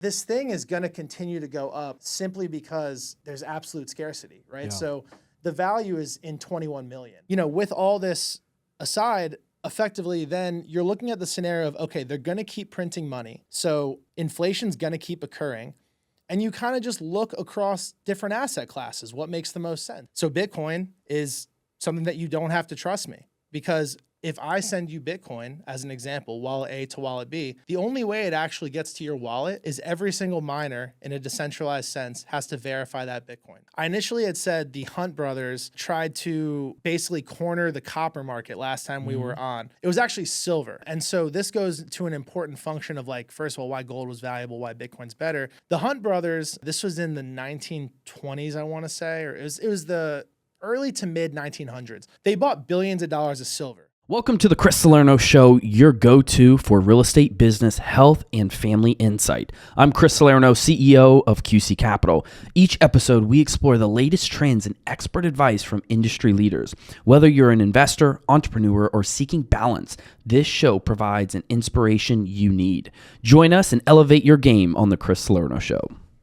this thing is going to continue to go up simply because there's absolute scarcity, right? Yeah. So the value is in 21 million. With all this aside, effectively, then you're looking at the scenario of, okay, they're going to keep printing money. So inflation's going to keep occurring. And you kind of just look across different asset classes. What makes the most sense? So Bitcoin is something that you don't have to trust me, because if I send you Bitcoin, as an example, wallet A to wallet B, the only way it actually gets to your wallet is every single miner in a decentralized sense has to verify that Bitcoin. I initially had said the Hunt brothers tried to basically corner the copper market last time we were on. It was actually silver. And so this goes to an important function of, like, first of all, why gold was valuable, why Bitcoin's better. The Hunt brothers, this was in the 1920s, I want to say, or it was the early to mid 1900s. They bought billions of dollars of silver. Welcome to the Chris Salerno Show, your go-to for real estate, business, health, and family insight. I'm Chris Salerno, CEO of QC Capital. Each episode, we explore the latest trends and expert advice from industry leaders. Whether you're an investor, entrepreneur, or seeking balance, this show provides an inspiration you need. Join us and elevate your game on the Chris Salerno Show.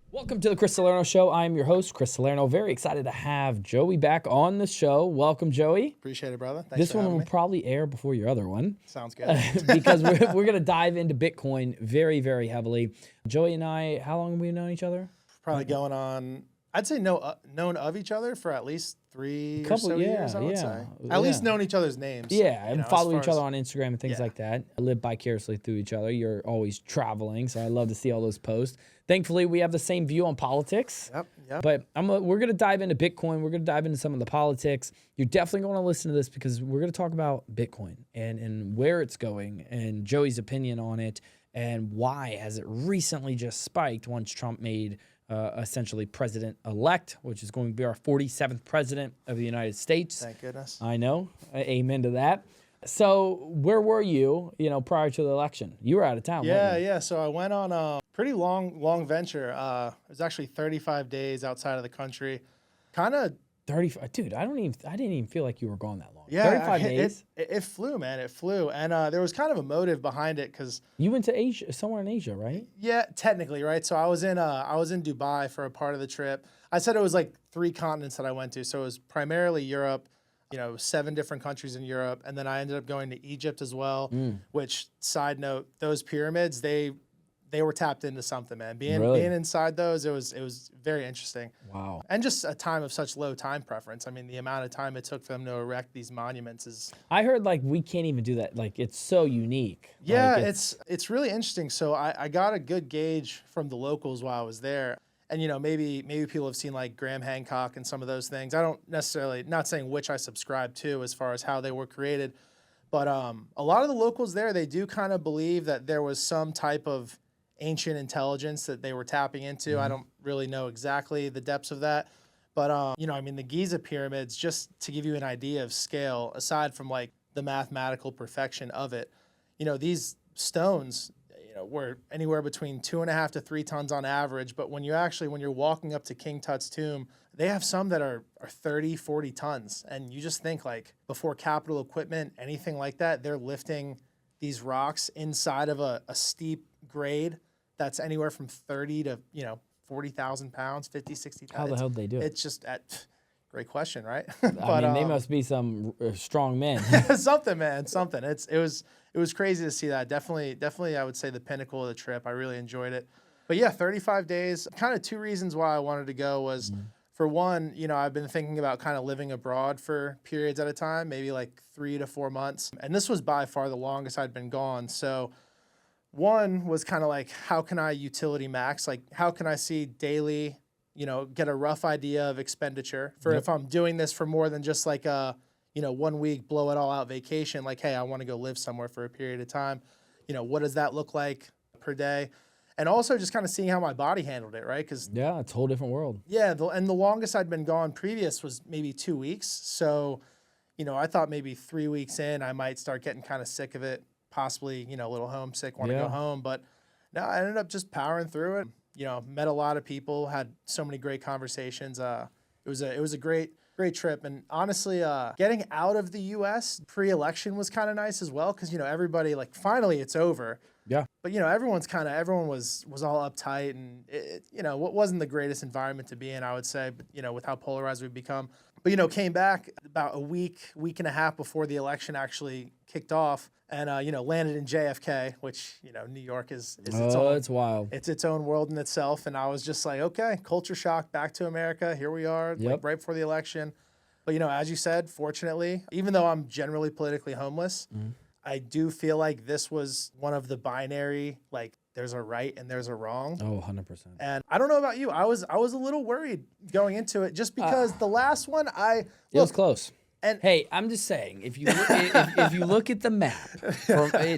Welcome to the Chris Salerno Show. I'm your host, Chris Salerno. Very excited to have Joey back on the show. Welcome, Joey. Appreciate it, brother. Thanks This for one having will me. probably air before your other one. Sounds good. Because we're going to dive into Bitcoin very, very heavily. Joey and I, how long have we known each other? Probably going on, I'd say known of each other for at least three or so years, I would say. At least known each other's names. Yeah, and follow as each far other on Instagram and things like that. I live vicariously through each other. You're always traveling, so I love to see all those posts. Thankfully, we have the same view on politics. Yep. But we're going to dive into Bitcoin. We're going to dive into some of the politics. You're definitely going to listen to this because we're going to talk about Bitcoin and where it's going and Joey's opinion on it and why has it recently just spiked once Trump made essentially president-elect, which is going to be our 47th president of the United States. Thank goodness. I know. Amen to that. So where were you, prior to the election? You were out of town, weren't you? Yeah. So I went on a pretty long venture. It was actually 35 days outside of the country. Kind of 35. Dude, I didn't even feel like you were gone that long. Yeah, 35 days. It flew, man. It flew, and there was kind of a motive behind it because you went to Asia, somewhere in Asia, right? Yeah, technically, right. So I was in Dubai for a part of the trip. I said it was like 3 continents that I went to. So it was primarily Europe. 7 different countries in Europe, and then I ended up going to Egypt as well. Which, side note, those pyramids, they were tapped into something, man. Being inside those, it was very interesting. Wow. And just a time of such low time preference. I mean, the amount of time it took for them to erect these monuments is. I heard we can't even do that. It's so unique. Yeah, it's really interesting. So I got a good gauge from the locals while I was there. And, maybe people have seen like Graham Hancock and some of those things. I don't necessarily, not saying which I subscribe to as far as how they were created. But a lot of the locals there, they do kind of believe that there was some type of ancient intelligence that they were tapping into. Mm-hmm. I don't really know exactly the depths of that. But, the Giza pyramids, just to give you an idea of scale, aside from like the mathematical perfection of it, these stones, were anywhere between 2.5 to 3 tons on average. But when you're walking up to King Tut's tomb, they have some that are 30, 40 tons. And you just think before capital equipment, anything like that, they're lifting these rocks inside of a steep grade that's anywhere from 30 to, 40,000 pounds, 50, 60,000. How the hell did they do it? It's just great question, right? I mean, they must be some strong men. Something, man, something. It was crazy to see that. Definitely, I would say the pinnacle of the trip. I really enjoyed it. But yeah, 35 days. Kind of 2 reasons why I wanted to go was, for one, I've been thinking about kind of living abroad for periods at a time, maybe 3 to 4 months. And this was by far the longest I'd been gone. So one was kind of how can I utility max? How can I see daily, get a rough idea of expenditure for if I'm doing this for more than just a 1 week, blow it all out vacation, hey, I want to go live somewhere for a period of time. What does that look like per day? And also just kind of seeing how my body handled it, right? Because yeah, it's a whole different world. Yeah, and the longest I'd been gone previous was maybe 2 weeks. So, I thought maybe 3 weeks in, I might start getting kind of sick of it, possibly, a little homesick, want to go home. But no, I ended up just powering through it. Met a lot of people, had so many great conversations. It was a great trip. And honestly, getting out of the U.S. pre-election was kind of nice as well because, everybody, finally it's over. Yeah. But everyone was all uptight, and it wasn't the greatest environment to be in, I would say. But with how polarized we've become. But came back about a week and a half before the election actually kicked off, and landed in JFK, which New York is its own. It's wild. It's its own world in itself, and I was just like, okay, culture shock, back to America. Here we are, like right before the election. But as you said, fortunately, even though I'm generally politically homeless, I do feel like this was one of the binary, like there's a right and there's a wrong. Oh, 100%. And I don't know about you. I was a little worried going into it just because the last one it was close. And hey, I'm just saying, if you look at the map,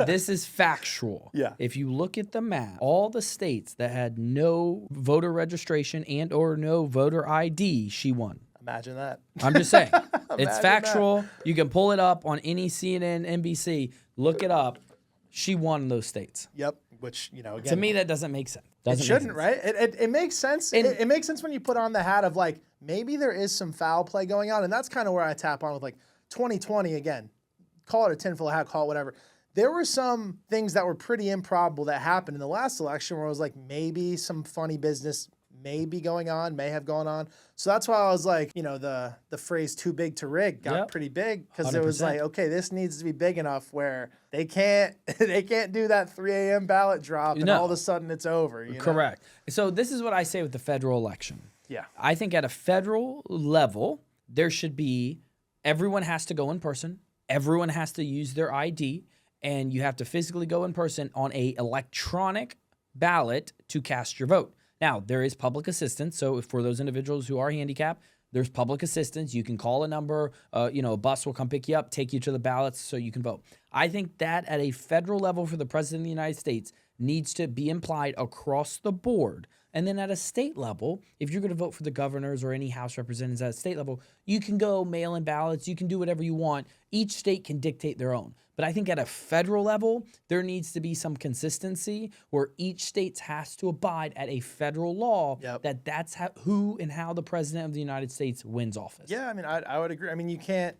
this is factual. Yeah. If you look at the map, all the states that had no voter registration and or no voter ID, she won. Imagine that. I'm just saying. It's factual. You can pull it up on any CNN, NBC. Look it up. She won those states. Yep. Which, again. To me, that doesn't make sense. It shouldn't, right? It makes sense. It makes sense when you put on the hat of like, maybe there is some foul play going on. And that's kind of where I tap on with like 2020 again. Call it a tinfoil hat, call it whatever. There were some things that were pretty improbable that happened in the last election where it was like maybe some funny business may be going on, may have gone on. So that's why I was like, the phrase too big to rig got pretty big because it was like, okay, this needs to be big enough where they can't do that 3 a.m. ballot drop and all of a sudden it's over. Correct. So this is what I say with the federal election. Yeah. I think at a federal level, there should be, everyone has to go in person. Everyone has to use their ID, and you have to physically go in person on a electronic ballot to cast your vote. Now, there is public assistance. So for those individuals who are handicapped, there's public assistance. You can call a number, a bus will come pick you up, take you to the ballots so you can vote. I think that at a federal level for the president of the United States needs to be implied across the board. And then at a state level, if you're going to vote for the governors or any House representatives at a state level, you can go mail in ballots. You can do whatever you want. Each state can dictate their own. But I think at a federal level, there needs to be some consistency where each state has to abide at a federal law that's who and how the president of the United States wins office. Yeah, I mean, I would agree. I mean, you can't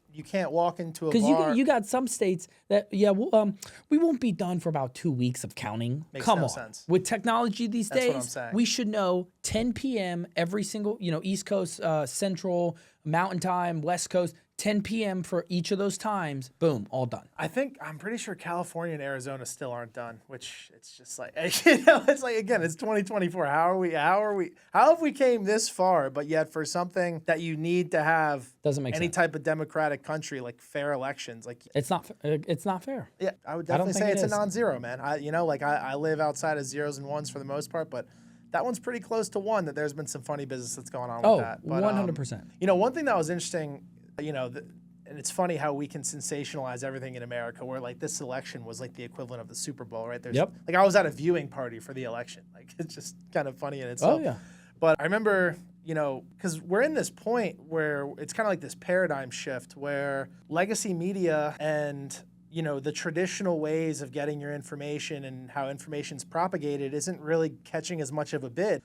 walk into a bar. Because you got some states that, we won't be done for about 2 weeks of counting. Makes Come no on. sense. With technology these That's days, what I'm saying. we should know 10 p.m. every single, East Coast, Central, Mountain Time, West Coast, 10 p.m. for each of those times, boom, all done. I'm pretty sure California and Arizona still aren't done, which it's just like, it's like, again, it's 2024. How have we came this far, but yet for something that you need to have Doesn't make any sense. type of democratic country, like fair elections, like It's not fair. yeah, I would definitely think say it it's a is. non-zero, man. I live outside of zeros and ones for the most part, but that one's pretty close to one, that there's been some funny business that's going on with that. But, 100%. one thing that was interesting, and it's funny how we can sensationalize everything in America, where like this election was like the equivalent of the Super Bowl, right? Like I was at a viewing party for the election. Like it's just kind of funny in itself. Oh, yeah. But I remember, because we're in this point where it's kind of like this paradigm shift where legacy media and the traditional ways of getting your information and how information's propagated isn't really catching as much of a bid.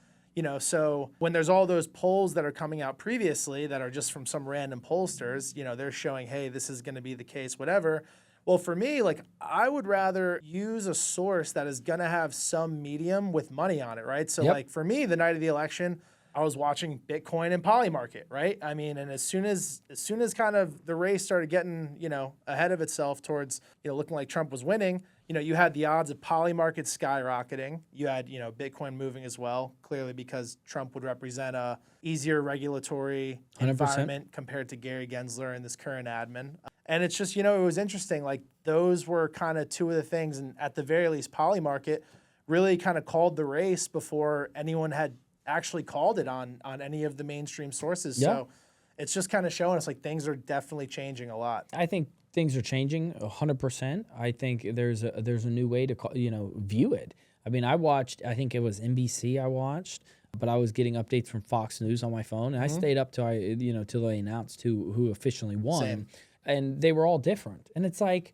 So when there's all those polls that are coming out previously that are just from some random pollsters, they're showing, hey, this is going to be the case, whatever. Well, for me, like, I would rather use a source that is going to have some medium with money on it, right? So, like, for me, the night of the election, I was watching Bitcoin and Polymarket, right? I mean, and as soon as kind of the race started getting, ahead of itself towards, looking like Trump was winning, you had the odds of Polymarket skyrocketing. You had, Bitcoin moving as well, clearly because Trump would represent a easier regulatory 100%. environment compared to Gary Gensler and this current admin. And it's just, it was interesting. Like, those were kind of two of the things. And at the very least, Polymarket really kind of called the race before anyone had actually called it on any of the mainstream sources. Yeah. So it's just kind of showing us like things are definitely changing a lot. I think things are changing 100%. I think there's a new way to view it. I mean, I think it was NBC I watched, but I was getting updates from Fox News on my phone, and I stayed up till they announced who officially won. Same. And they were all different. And it's like,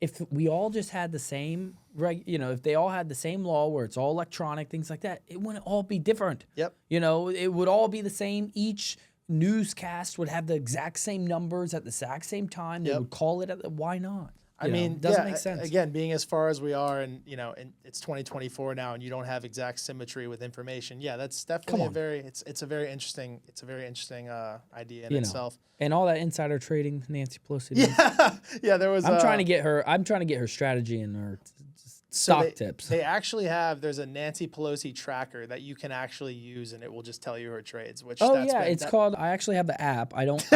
if we all just had the same, if they all had the same law where it's all electronic, things like that, it wouldn't all be different. Yep. It would all be the same. Each newscast would have the exact same numbers at the exact same time. They would call it. Why not? I mean, doesn't make sense. Again, being as far as we are, and and it's 2024 now, and you don't have exact symmetry with information. Yeah, that's definitely it's a very interesting idea in itself. And all that insider trading, Nancy Pelosi does. Yeah. There was. I'm trying to get her strategy and her stock tips. They actually there's a Nancy Pelosi tracker that you can actually use, and it will just tell you her trades. Which it's called. I actually have the app. I don't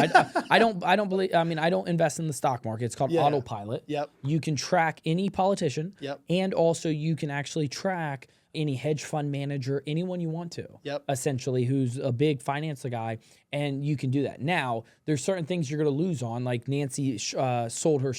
believe. I mean, I don't invest in the stock market. It's called Autopilot. Yep. You can track any politician. Yep. And also you can actually track any hedge fund manager, anyone you want to. Yep. Essentially, who's a big finance guy, and you can do that. Now, there's certain things you're going to lose on, like Nancy sold her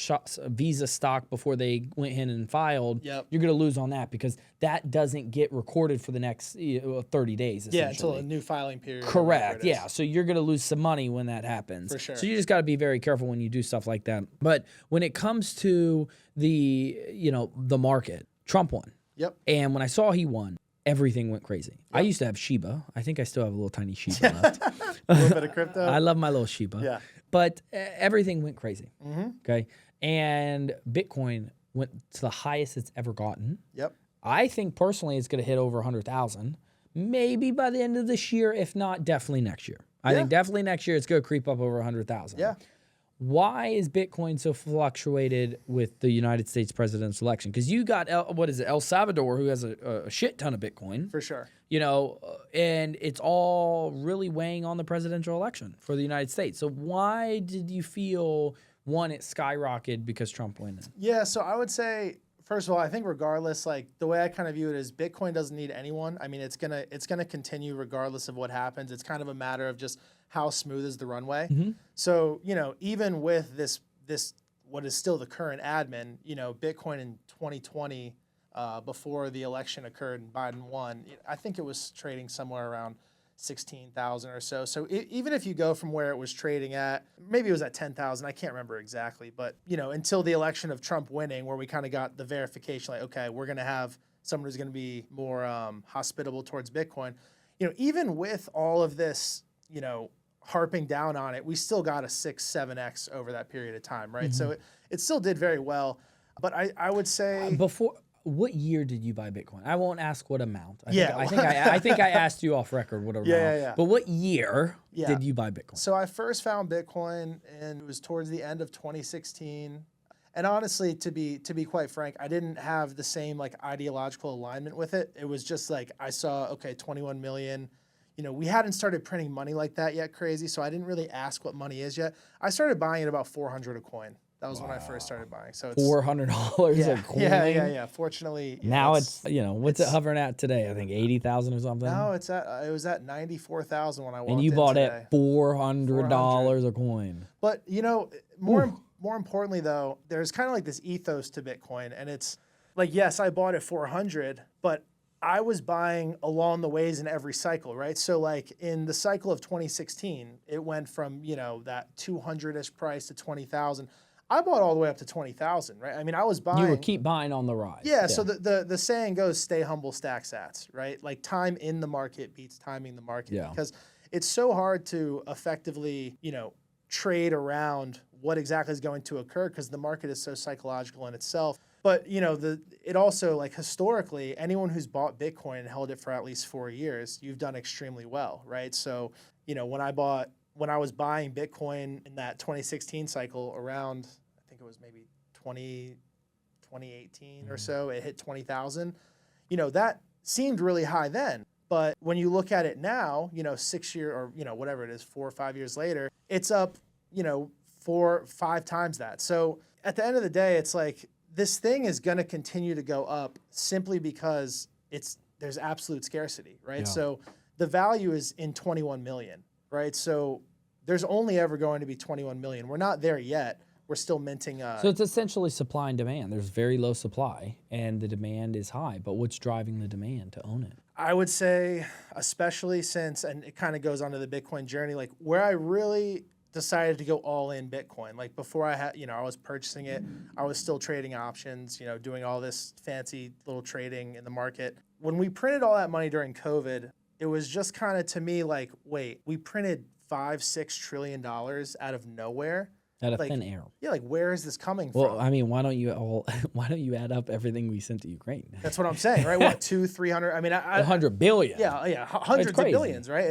Visa stock before they went in and filed. Yep. You're going to lose on that because that doesn't get recorded for the next 30 days. Yeah, until a new filing period. Correct. Yeah. So you're going to lose some money when that happens. For sure. So you just got to be very careful when you do stuff like that. But when it comes to the market, Trump won. Yep. And when I saw he won, everything went crazy. Yep. I used to have Shiba. I think I still have a little tiny Shiba left. A little bit of crypto. I love my little Shiba. Yeah. But everything went crazy. Mm-hmm. Okay. And Bitcoin went to the highest it's ever gotten. Yep. I think personally it's going to hit over 100,000. Maybe by the end of this year, if not, definitely next year. I think definitely next year it's going to creep up over 100,000. Yeah. Why is Bitcoin so fluctuated with the United States presidential election? Because you got, El Salvador, who has a shit ton of Bitcoin. For sure. And it's all really weighing on the presidential election for the United States. So why did you feel, one, it skyrocketed because Trump won? Yeah, so I would say, first of all, I think regardless, like the way I kind of view it is Bitcoin doesn't need anyone. I mean, it's gonna continue regardless of what happens. It's kind of a matter of just how smooth is the runway. Mm-hmm. So, even with this what is still the current admin, Bitcoin in 2020, before the election occurred and Biden won, I think it was trading somewhere around 16,000 or so. So even if you go from where it was trading at, maybe it was at 10,000, I can't remember exactly, but until the election of Trump winning, where we kind of got the verification, like, okay, we're going to have someone who's going to be more hospitable towards Bitcoin. Even with all of this, harping down on it, we still got a 6-7x over that period of time, right? Mm-hmm. So it still did very well. But I would say what year did you buy Bitcoin? I won't ask what amount. I think I asked you off record what amount. Yeah. But what year did you buy Bitcoin? So I first found Bitcoin, and it was towards the end of 2016. And honestly, to be quite frank, I didn't have the same ideological alignment with it. It was just I saw 21 million. We hadn't started printing money like that yet, crazy. So I didn't really ask what money is yet. I started buying at about 400 a coin. That was when I first started buying. So it's $400 a coin. Yeah. Fortunately, now it's what's it hovering at today? I think 80,000 or something. No, it was at 94,000 when I walked in. And you bought today. it $400 a coin. But more importantly though, there's kind of this ethos to Bitcoin, and it's yes, I bought it 400, but I was buying along the ways in every cycle, right? So in the cycle of 2016, it went from that 200-ish price to 20,000. I bought all the way up to 20,000, right? I mean, I was buying. You would keep buying on the rise. Yeah. So the saying goes, "Stay humble, stack sats," right? Time in the market beats timing the market, because it's so hard to effectively, trade around what exactly is going to occur, because the market is so psychological in itself. But it also historically, anyone who's bought Bitcoin and held it for at least 4 years, you've done extremely well, right? So when I was buying Bitcoin in that 2016 cycle around, I think it was maybe 2018 or so, it hit 20,000. That seemed really high then. But when you look at it now, 6 year or, whatever it is, 4 or 5 years later, it's up, 4 or 5 times that. So at the end of the day, it's this thing is going to continue to go up simply because there's absolute scarcity, right? Yeah. So the value is in 21 million. Right, so there's only ever going to be 21 million. We're not there yet. We're still minting. So it's essentially supply and demand. There's very low supply, and the demand is high. But what's driving the demand to own it? I would say, especially since, and it kind of goes onto the Bitcoin journey, where I really decided to go all in Bitcoin. Before I had, I was purchasing it, I was still trading options, doing all this fancy little trading in the market. When we printed all that money during COVID, it was just kind of, to me, wait, we printed $5-6 trillion out of nowhere. Out of like, thin air. Yeah, like where is this coming Well, from? I mean, why don't you add up everything we sent to Ukraine? That's what I'm saying, right? What, 200-300? I mean, 100 billion. yeah, hundreds of crazy. billions, right?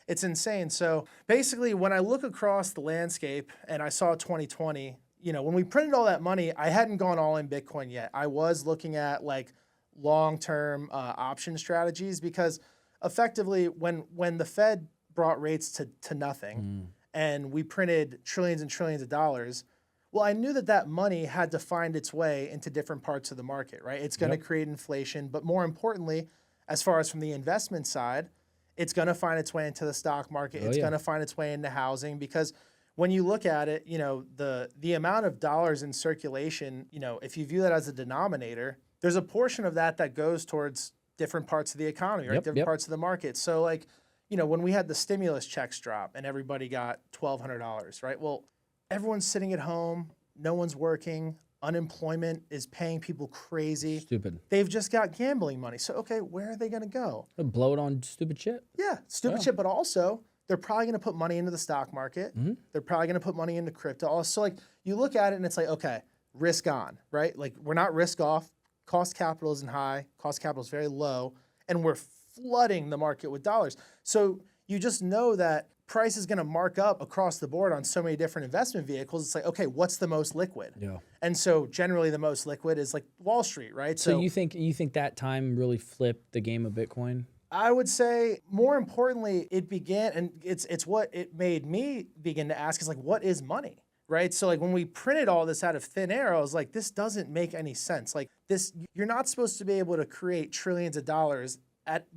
It's insane. So basically, when I look across the landscape and I saw 2020, when we printed all that money, I hadn't gone all in Bitcoin yet. I was looking at like long-term option strategies because effectively, when the Fed brought rates to nothing and we printed trillions and trillions of dollars, well, I knew that money had to find its way into different parts of the market, right? It's going to create inflation, but more importantly, as far as from the investment side, it's going to find its way into the stock market. It's going to find its way into housing because when you look at it, the amount of dollars in circulation, if you view that as a denominator, there's a portion of that goes towards different parts of the economy, right? Different parts of the market. So like, when we had the stimulus checks drop and everybody got $1,200, right? Well, everyone's sitting at home, no one's working, unemployment is paying people crazy. Stupid. They've just got gambling money. So, okay, where are they going to go? They blow it on stupid shit. Yeah, stupid shit, but also they're probably going to put money into the stock market. They're probably going to put money into crypto. Also, like you look at it and it's like, okay, risk on, right? Like we're not risk off. Cost capital isn't high. Cost capital is very low. And we're flooding the market with dollars. So you just know that price is going to mark up across the board on so many different investment vehicles. It's like, okay, what's the most liquid? Yeah. And so generally the most liquid is like Wall Street, right? So you think that time really flipped the game of Bitcoin? I would say more importantly, it began, and it's what it made me begin to ask is like, what is money? Right? So like when we printed all this out of thin air, I was like, this doesn't make any sense. Like this, you're not supposed to be able to create trillions of dollars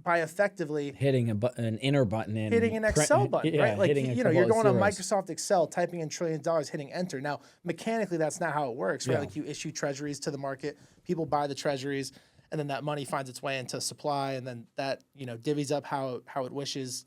by effectively hitting an enter button and hitting an Excel button, right? Like you're going on Microsoft Excel, typing in trillions of dollars, hitting enter. Now mechanically, that's not how it works, right? Like you issue treasuries to the market, people buy the treasuries, and then that money finds its way into supply, and then that divvies up how it wishes,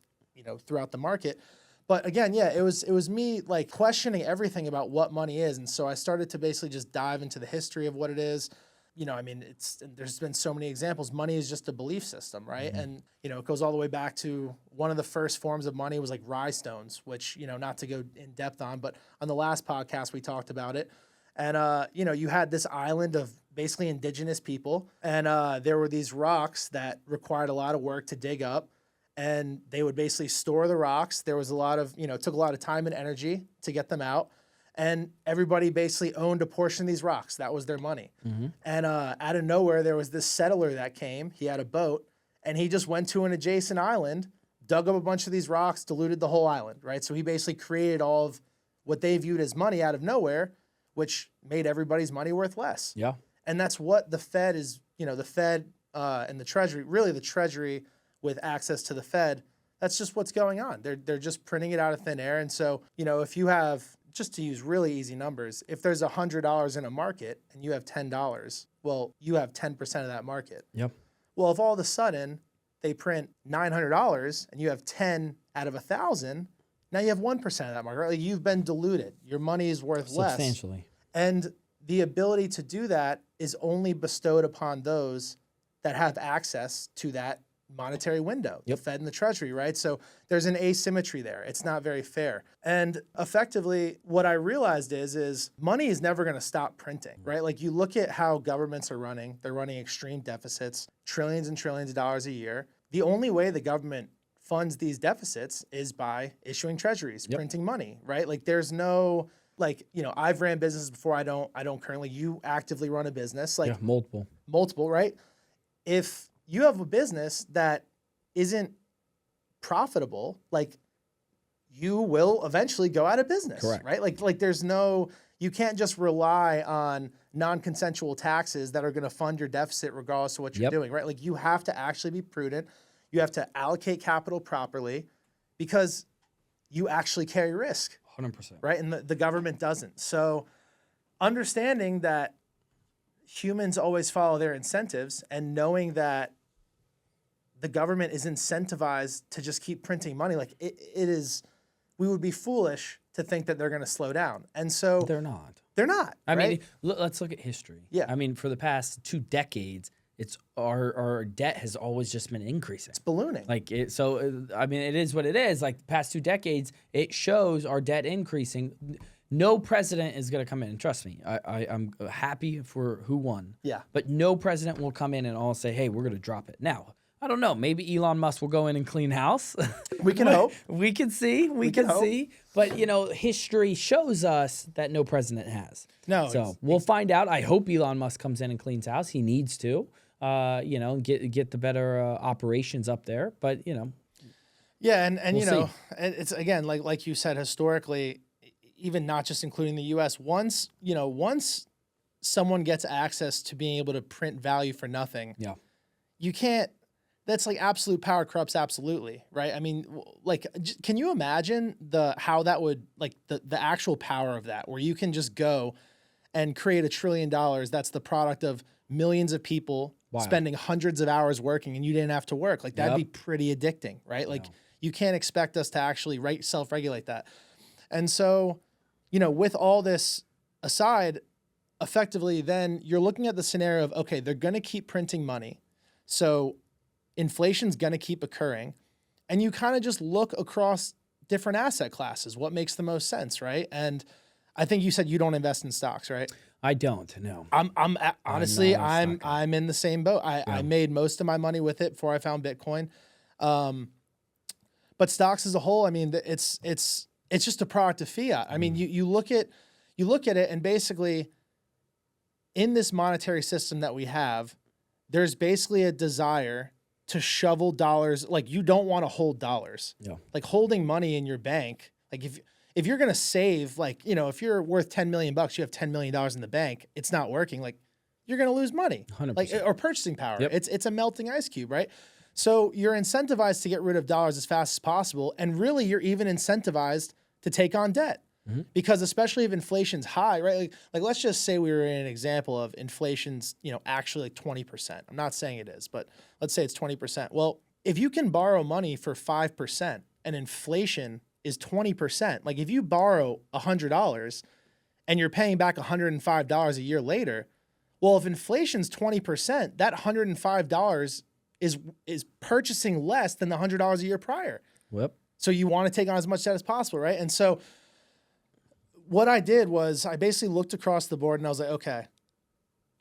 throughout the market. But again, it was me like questioning everything about what money is, and so I started to basically just dive into the history of what it is. There's been so many examples. Money is just a belief system, right? And, it goes all the way back to one of the first forms of money was like rye stones, which, not to go in depth on, but on the last podcast, we talked about it. And, you had this island of basically indigenous people, and there were these rocks that required a lot of work to dig up, and they would basically store the rocks. There was a lot of, it took a lot of time and energy to get them out. And everybody basically owned a portion of these rocks. That was their money. And out of nowhere, there was this settler that came. He had a boat, and he just went to an adjacent island, dug up a bunch of these rocks, diluted the whole island, right? So he basically created all of what they viewed as money out of nowhere, which made everybody's money worth less. Yeah. And that's what the Fed is, the Fed and the Treasury, really the Treasury with access to the Fed, that's just what's going on. They're just printing it out of thin air. And so, if you have, just to use really easy numbers, if there's $100 in a market and you have $10, well, you have 10% of that market. Yep. Well, if all of a sudden they print $900 and you have 10 out of 1,000, now you have 1% of that market, right? Like you've been diluted. Your money is worth less. Substantially. And the ability to do that is only bestowed upon those that have access to that monetary window, the Fed and the Treasury, right? So there's an asymmetry there. It's not very fair. And effectively, what I realized is money is never going to stop printing, right? Like you look at how governments are running, they're running extreme deficits, trillions and trillions of dollars a year. The only way the government funds these deficits is by issuing treasuries, printing money, right? Like there's no, like, I've ran businesses before. I don't currently. You actively run a business, like multiple, right? If you have a business that isn't profitable, like you will eventually go out of business, correct, right? Like there's no, you can't just rely on non-consensual taxes that are going to fund your deficit regardless of what you're doing, right? Like you have to actually be prudent. You have to allocate capital properly because you actually carry risk. 100%. Right? And the government doesn't. So understanding that humans always follow their incentives and knowing that the government is incentivized to just keep printing money, like it is, we would be foolish to think that they're going to slow down. And so they're not. They're not. I right? mean, let's look at history. Yeah. I mean, for the past 2 decades, it's our debt has always just been increasing. It's ballooning. Like it, so I mean, it is what it is. Like the past 2 decades, it shows our debt increasing. no president is going to come in. And trust me, I'm happy for who won. Yeah. But no president will come in and all say, hey, we're going to drop it. Now, I don't know. Maybe Elon Musk will go in and clean house. We can hope. We can see. We can see. But, you know, history shows us that no president has. No. So we'll find out. I hope Elon Musk comes in and cleans house. He needs to, you know, get the better operations up there. But, you know. Yeah. And we'll you know, it's again, like you said, historically, even not just including the U.S., once someone gets access to being able to print value for nothing, you can't. That's like absolute power corrupts absolutely, right? I mean, like, can you imagine how that would, like, the actual power of that, where you can just go and create $1 trillion that's the product of millions of people spending hundreds of hours working, and you didn't have to work? Like, that'd be pretty addicting, right? Like, you can't expect us to actually self-regulate that. And so, you know, with all this aside, effectively, then you're looking at the scenario of, okay, they're going to keep printing money. So inflation's going to keep occurring, and you kind of just look across different asset classes. What makes the most sense, right? And I think you said you don't invest in stocks, right? I don't. No. I'm honestly, I'm in the same boat. I made most of my money with it before I found Bitcoin. But stocks as a whole, I mean, it's just a product of fiat. I mean, you look at it, and basically, in this monetary system that we have, there's basically a desire to shovel dollars. Like, you don't want to hold dollars. Yeah. Like, holding money in your bank, like if you're going to save, like, you know, if you're worth $10 million, you have $10 million in the bank, it's not working. Like, you're going to lose money, 100%. like, or purchasing power. Yep. It's a melting ice cube, right? So you're incentivized to get rid of dollars as fast as possible. And really, you're even incentivized to take on debt. Mm-hmm. Because especially if inflation's high, right? Like let's just say we were in an example of inflation's, you know, actually like 20%. I'm not saying it is, but let's say it's 20%. Well, if you can borrow money for 5% and inflation is 20%, like if you borrow $100 and you're paying back $105 a year later, well, if inflation's 20%, that $105 is purchasing less than the $100 a year prior. Yep. So you want to take on as much debt as possible, right? And so what I did was I basically looked across the board and I was like, okay,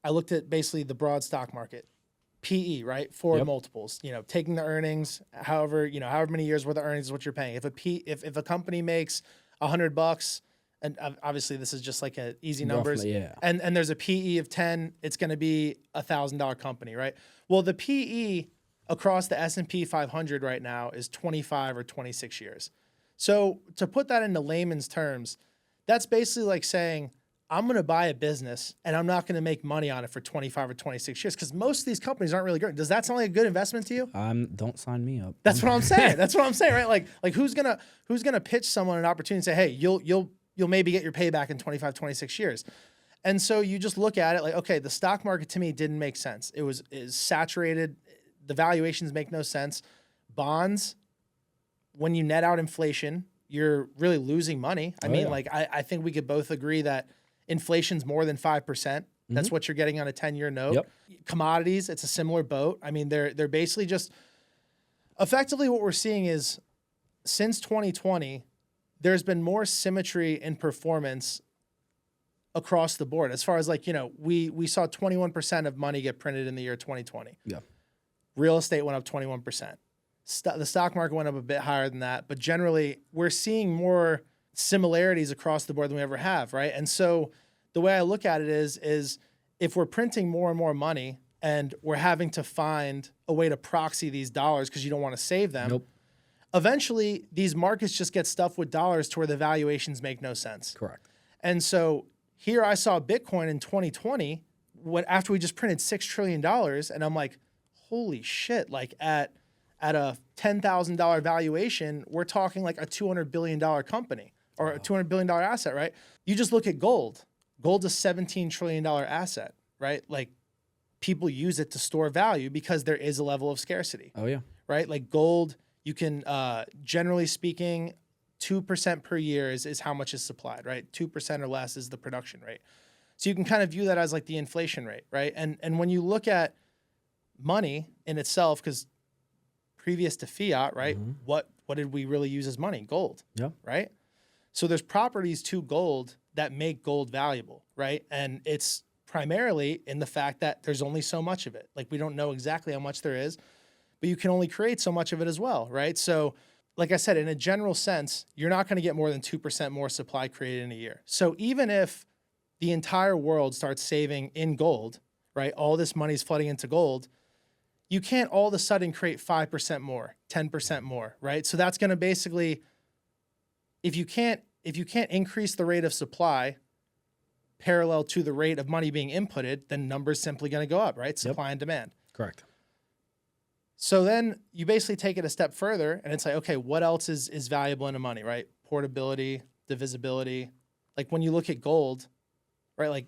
I looked at basically the broad stock market, PE, right? Forward multiples, you know, taking the earnings, however many years worth of earnings is what you're paying. If a company makes $100, and obviously this is just like an easy numbers, roughly, and there's a PE of 10, it's going to be $1,000 company, right? Well, the PE across the S&P 500 right now is 25 or 26 years. So to put that into layman's terms, that's basically like saying, I'm going to buy a business and I'm not going to make money on it for 25 or 26 years, because most of these companies aren't really good. Does that sound like a good investment to you? Don't sign me up. That's what I'm saying. That's what I'm saying, right? Like who's going to pitch someone an opportunity and say, hey, you'll maybe get your payback in 25, 26 years. And so you just look at it like, okay, the stock market to me didn't make sense. It is saturated. The valuations make no sense. Bonds, when you net out inflation, you're really losing money. I mean, like, I think we could both agree that inflation's more than 5%. That's what you're getting on a 10-year note. Yep. Commodities, it's a similar boat. I mean, they're basically just effectively what we're seeing is since 2020, there's been more symmetry in performance across the board. As far as like, you know, we saw 21% of money get printed in the year 2020. Yeah. Real estate went up 21%. The stock market went up a bit higher than that, but generally we're seeing more similarities across the board than we ever have, right? And so the way I look at it is if we're printing more and more money and we're having to find a way to proxy these dollars because you don't want to save them, eventually these markets just get stuffed with dollars to where the valuations make no sense. Correct. And so here I saw Bitcoin in 2020 after we just printed $6 trillion, and I'm like, holy shit, like at a $10,000 valuation, we're talking like a $200 billion company or a $200 billion asset, right? You just look at gold. Gold's a $17 trillion asset, right? Like people use it to store value because there is a level of scarcity. Oh, yeah. Right? Like gold, you can, generally speaking, 2% per year is how much is supplied, right? 2% or less is the production rate. So you can kind of view that as like the inflation rate, right? And when you look at money in itself, because previous to fiat, right? What did we really use as money? Gold. Yeah. Right? So there's properties to gold that make gold valuable, right? And it's primarily in the fact that there's only so much of it. Like we don't know exactly how much there is, but you can only create so much of it as well, right? So like I said, in a general sense, you're not going to get more than 2% more supply created in a year. So even if the entire world starts saving in gold, right? All this money's flooding into gold. You can't all of a sudden create 5% more, 10% more, right? So that's going to basically, if you can't increase the rate of supply parallel to the rate of money being inputted, then numbers simply going to go up, right? Supply and demand. Correct. So then you basically take it a step further and it's like, okay, what else is valuable in a money, right? Portability, divisibility. Like when you look at gold, right? Like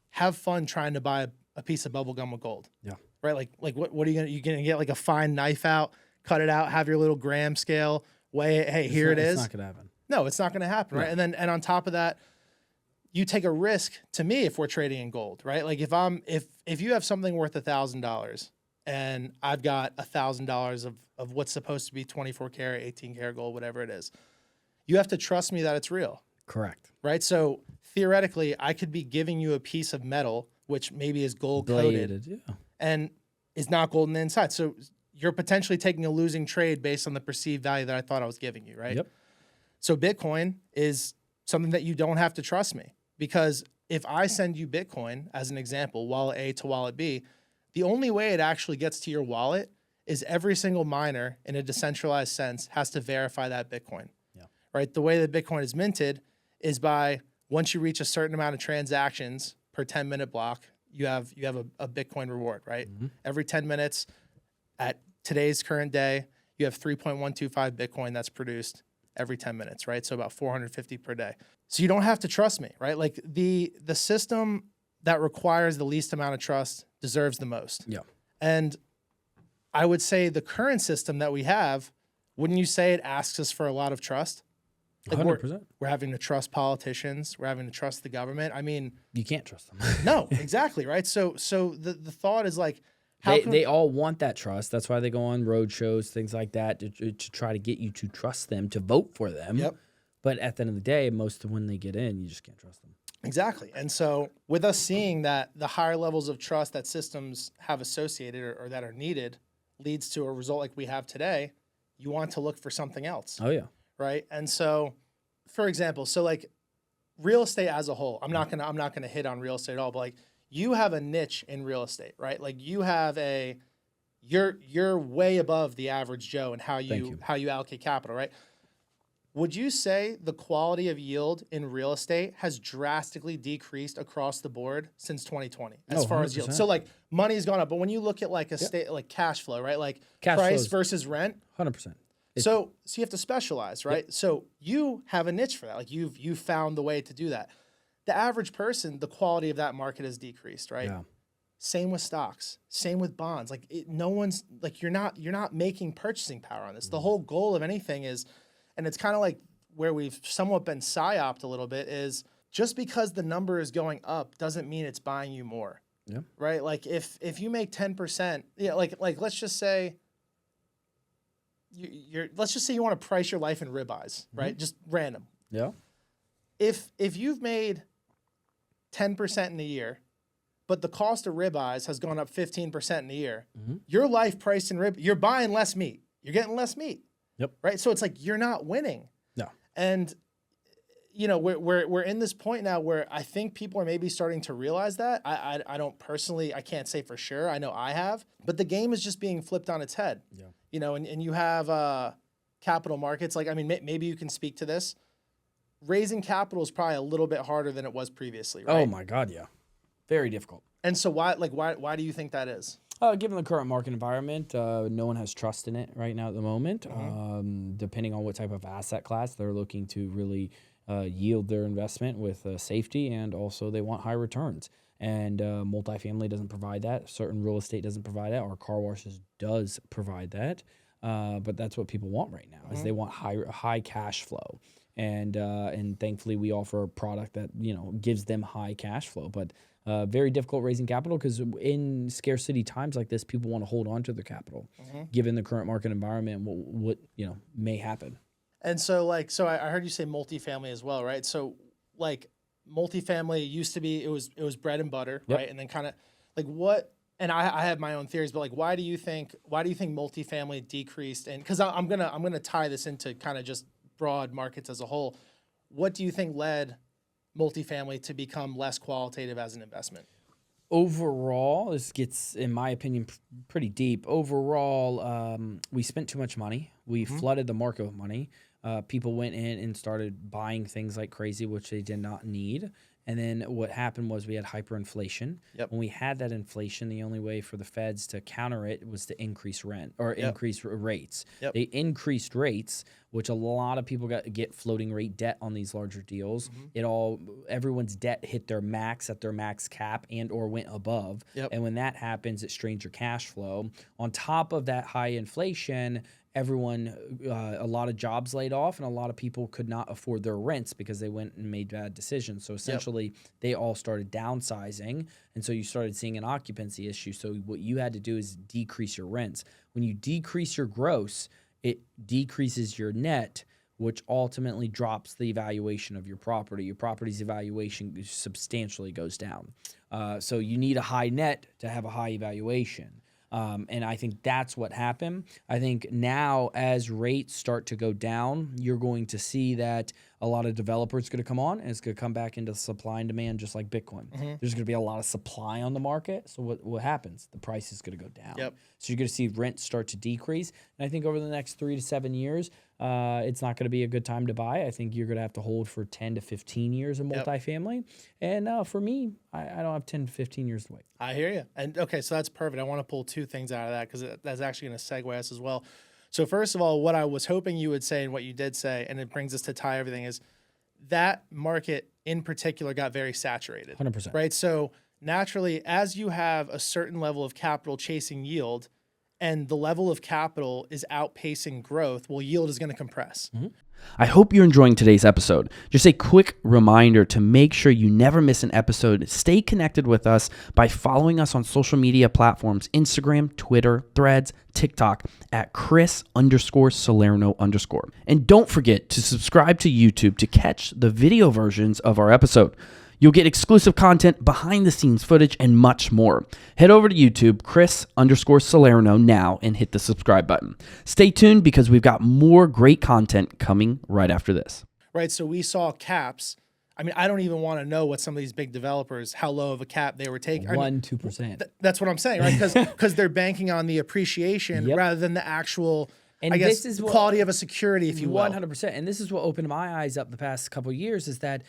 have fun trying to buy a piece of bubble gum with gold. Yeah. Right? Like what are you gonna get like a fine knife out, cut it out, have your little gram scale, weigh it, hey, here it is. It's not gonna happen. No, it's not gonna happen, right? And on top of that, you take a risk to me if we're trading in gold, right? Like if you have something worth $1,000 and I've got $1,000 of what's supposed to be 24 karat, 18 karat gold, whatever it is, you have to trust me that it's real. Correct. Right? So theoretically, I could be giving you a piece of metal, which maybe is gold coated and is not gold on the inside. So you're potentially taking a losing trade based on the perceived value that I thought I was giving you, right? Yep. So Bitcoin is something that you don't have to trust me, because if I send you Bitcoin as an example, wallet A to wallet B, the only way it actually gets to your wallet is every single miner in a decentralized sense has to verify that Bitcoin. Yeah. Right? The way that Bitcoin is minted is by once you reach a certain amount of transactions per 10-minute block, you have a Bitcoin reward, right? Mm-hmm. Every 10 minutes at today's current day, you have 3.125 Bitcoin that's produced every 10 minutes, right? So about 450 per day. So you don't have to trust me, right? Like the system that requires the least amount of trust deserves the most. Yeah. And I would say the current system that we have, wouldn't you say it asks us for a lot of trust? Like 100%. we're having to trust politicians. We're having to trust the government. I mean, You can't trust them. no, exactly, right? So the thought is like, They all want that trust. That's why they go on road shows, things like that, to try to get you to trust them, to vote for them. Yep. But at the end of the day, most of when they get in, you just can't trust them. Exactly. And so with us seeing that the higher levels of trust that systems have associated or that are needed leads to a result like we have today, you want to look for something else. Oh, yeah. Right. And so, for example, so like real estate as a whole, I'm not gonna hit on real estate at all, but like you have a niche in real estate, right? Like you have you're way above the average Joe in how you allocate capital, right? Would you say the quality of yield in real estate has drastically decreased across the board since 2020 as far as yield? So like money's gone up, but when you look at like a state like cash flow, right? Like Cash price flows- versus rent. 100%. So you have to specialize, right? Yep. So you have a niche for that. Like you've found the way to do that. The average person, the quality of that market has decreased, right? Yeah. Same with stocks, same with bonds. Like no one's like you're not making purchasing power on this. The whole goal of anything is, and it's kind of like where we've somewhat been psyoped a little bit, is just because the number is going up doesn't mean it's buying you more. Yeah. Right? Like if you make 10%, yeah, like let's just say let's just say you want to price your life in ribeyes, right? Just random. Yeah. If you've made 10% in a year, but the cost of ribeyes has gone up 15% in a year, your life priced in you're buying less meat. You're getting less meat. Yep. Right? So it's like you're not winning. No. And you know, we're in this point now where I think people are maybe starting to realize that. I don't personally, I can't say for sure. I know I have, but the game is just being flipped on its head. Yeah. You know, and you have capital markets. Like, I mean, maybe you can speak to this. Raising capital is probably a little bit harder than it was previously, right? Oh my God, yeah. Very difficult. And so why do you think that is? Given the current market environment, no one has trust in it right now at the moment. Depending on what type of asset class, they're looking to really yield their investment with safety, and also they want high returns. And multifamily doesn't provide that. Certain real estate doesn't provide that, or car washes does provide that. But that's what people want right now, is they want high cash flow. And thankfully we offer a product that, you know, gives them high cash flow. But very difficult raising capital, because in scarcity times like this, people want to hold on to their capital, given the current market environment, what you know may happen. And so I heard you say multifamily as well, right? So like multifamily used to be, it was bread and butter, Yep. right? And then kind of like what, and I have my own theories, but like, why do you think multifamily decreased? And cause I'm going to tie this into kind of just broad markets as a whole. What do you think led multifamily to become less qualitative as an investment? Overall, this gets, in my opinion, pretty deep. Overall, we spent too much money. We flooded the market with money. People went in and started buying things like crazy, which they did not need. And then what happened was we had hyperinflation. Yep. When we had that inflation, the only way for the feds to counter it was to increase rent or increase rates. Yep. They increased rates, which a lot of people get floating rate debt on these larger deals. Everyone's debt hit their max at their max cap and or went above. Yep. And when that happens, it strains your cash flow. On top of that high inflation, everyone, a lot of jobs laid off, and a lot of people could not afford their rents because they went and made bad decisions. So essentially, they all started downsizing, and so you started seeing an occupancy issue. So what you had to do is decrease your rents. When you decrease your gross, it decreases your net, which ultimately drops the evaluation of your property. Your property's evaluation substantially goes down. So you need a high net to have a high evaluation. And I think that's what happened. I think now as rates start to go down, you're going to see that a lot of developers are going to come on, and it's going to come back into supply and demand just like Bitcoin. There's going to be a lot of supply on the market. So what happens? The price is going to go down. Yep. So you're going to see rent start to decrease. And I think over the next 3 to 7 years, it's not going to be a good time to buy. I think you're going to have to hold for 10 to 15 years of multifamily. And for me, I don't have 10 to 15 years to wait. I hear you. And okay, so that's perfect. I want to pull two things out of that because that's actually going to segue us as well. So first of all, what I was hoping you would say and what you did say, and it brings us to tie everything, is that market in particular got very saturated. 100%. Right? So naturally, as you have a certain level of capital chasing yield and the level of capital is outpacing growth, well, yield is going to compress. I hope you're enjoying today's episode. Just a quick reminder to make sure you never miss an episode. Stay connected with us by following us on social media platforms, Instagram, Twitter, Threads, TikTok at Chris_Salerno_. And don't forget to subscribe to YouTube to catch the video versions of our episode. You'll get exclusive content, behind the scenes footage, and much more. Head over to YouTube, Chris_Salerno now, and hit the subscribe button. Stay tuned because we've got more great content coming right after this. Right. So we saw caps. I mean, I don't even want to know what some of these big developers, how low of a cap they were taking. 2%. That's what I'm saying, right? Because they're banking on the appreciation rather than the actual, and this is quality of a security, if you will. 100%. And this is what opened my eyes up the past couple of years is that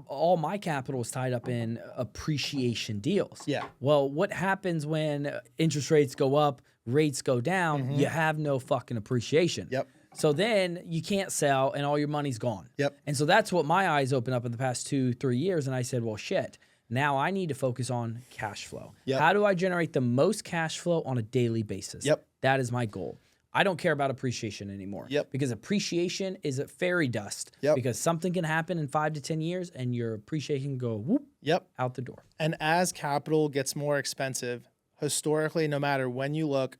all my capital is tied up in appreciation deals. Yeah. Well, what happens when interest rates go up, rates go down? You have no fucking appreciation. Yep. So then you can't sell and all your money's gone. Yep. And so that's what my eyes opened up in the past 2-3 years. And I said, well, shit, now I need to focus on cash flow. Yep. How do I generate the most cash flow on a daily basis? Yep. That is my goal. I don't care about appreciation anymore. Yep. Because appreciation is a fairy dust. Yep. Because something can happen in 5 to 10 years and your appreciation can go whoop out the door. And as capital gets more expensive, historically, no matter when you look,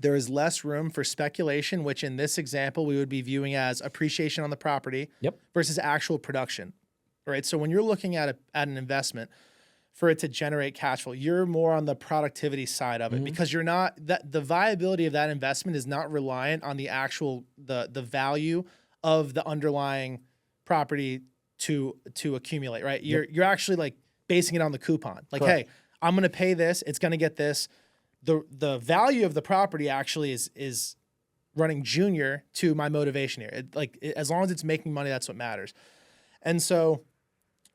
there is less room for speculation, which in this example, we would be viewing as appreciation on the property versus actual production, right? So when you're looking at an investment, for it to generate cash flow, you're more on the productivity side of it because you're not the viability of that investment is not reliant on the actual the value of the underlying property to accumulate, right? You're actually like basing it on the coupon. Like, hey, I'm going to pay this, it's going to get this. The value of the property actually is running junior to my motivation here. As long as it's making money, that's what matters. And so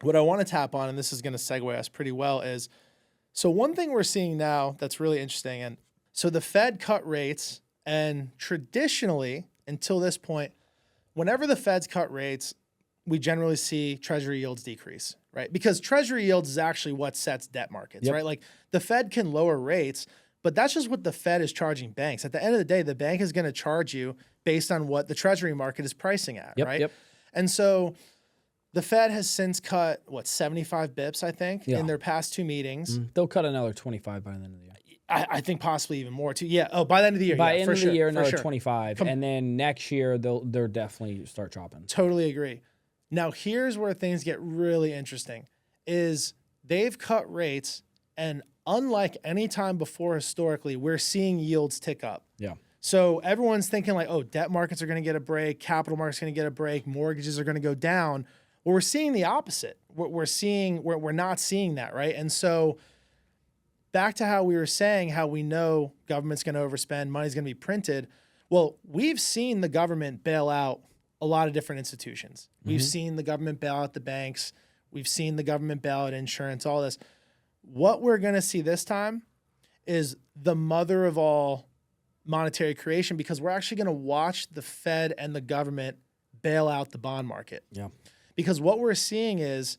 what I want to tap on, and this is going to segue us pretty well, is so one thing we're seeing now that's really interesting. And so the Fed cut rates, and traditionally, until this point, whenever the Feds cut rates, we generally see Treasury yields decrease, right? Because Treasury yields is actually what sets debt markets, right? Like the Fed can lower rates, but that's just what the Fed is charging banks. At the end of the day, the bank is going to charge you based on what the Treasury market is pricing at, right? And so the Fed has since cut, 75 bips, I think, in their past 2 meetings. They'll cut another 25 by the end of the year. I think possibly even more too. Yeah. Oh, by the end of the year. By yeah, end for of sure, the year, for another sure. 25, and then next year they'll definitely start dropping. Totally agree. Now here's where things get really interesting: is they've cut rates, and unlike any time before historically, we're seeing yields tick up. Yeah. So everyone's thinking like, oh, debt markets are going to get a break, capital markets are going to get a break, mortgages are going to go down. Well, we're seeing the opposite. We're not seeing that, right? And so back to how we were saying how we know government's going to overspend, money's going to be printed. Well, we've seen the government bail out a lot of different institutions. We've seen the government bail out the banks. We've seen the government bail out insurance, all this. What we're going to see this time is the mother of all monetary creation, because we're actually going to watch the Fed and the government bail out the bond market. Yeah. Because what we're seeing is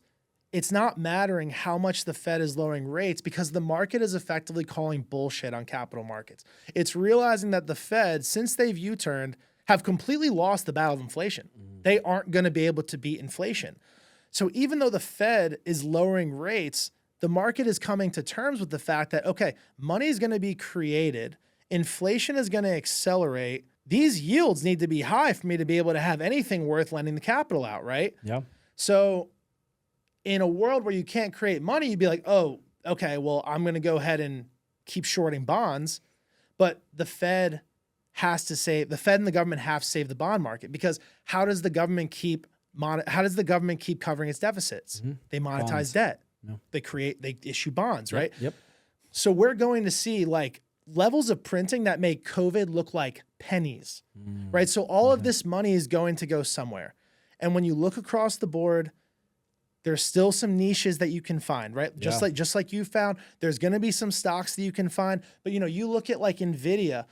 it's not mattering how much the Fed is lowering rates, because the market is effectively calling bullshit on capital markets. It's realizing that the Fed, since they've U-turned, have completely lost the battle of inflation. They aren't going to be able to beat inflation. So even though the Fed is lowering rates, the market is coming to terms with the fact that, okay, money is going to be created, inflation is going to accelerate, these yields need to be high for me to be able to have anything worth lending the capital out, right? Yeah. So in a world where you can't create money, you'd be like, oh, okay, well, I'm going to go ahead and keep shorting bonds. But the Fed and the government have to save the bond market, because how does the government keep covering its deficits? They monetize Bonds. debt. No. They issue bonds, right? Yep. So we're going to see like levels of printing that make COVID look like pennies, right? So all of this money is going to go somewhere. And when you look across the board, there's still some niches that you can find, right? Just like you found, there's going to be some stocks that you can find. But you look at like Nvidia.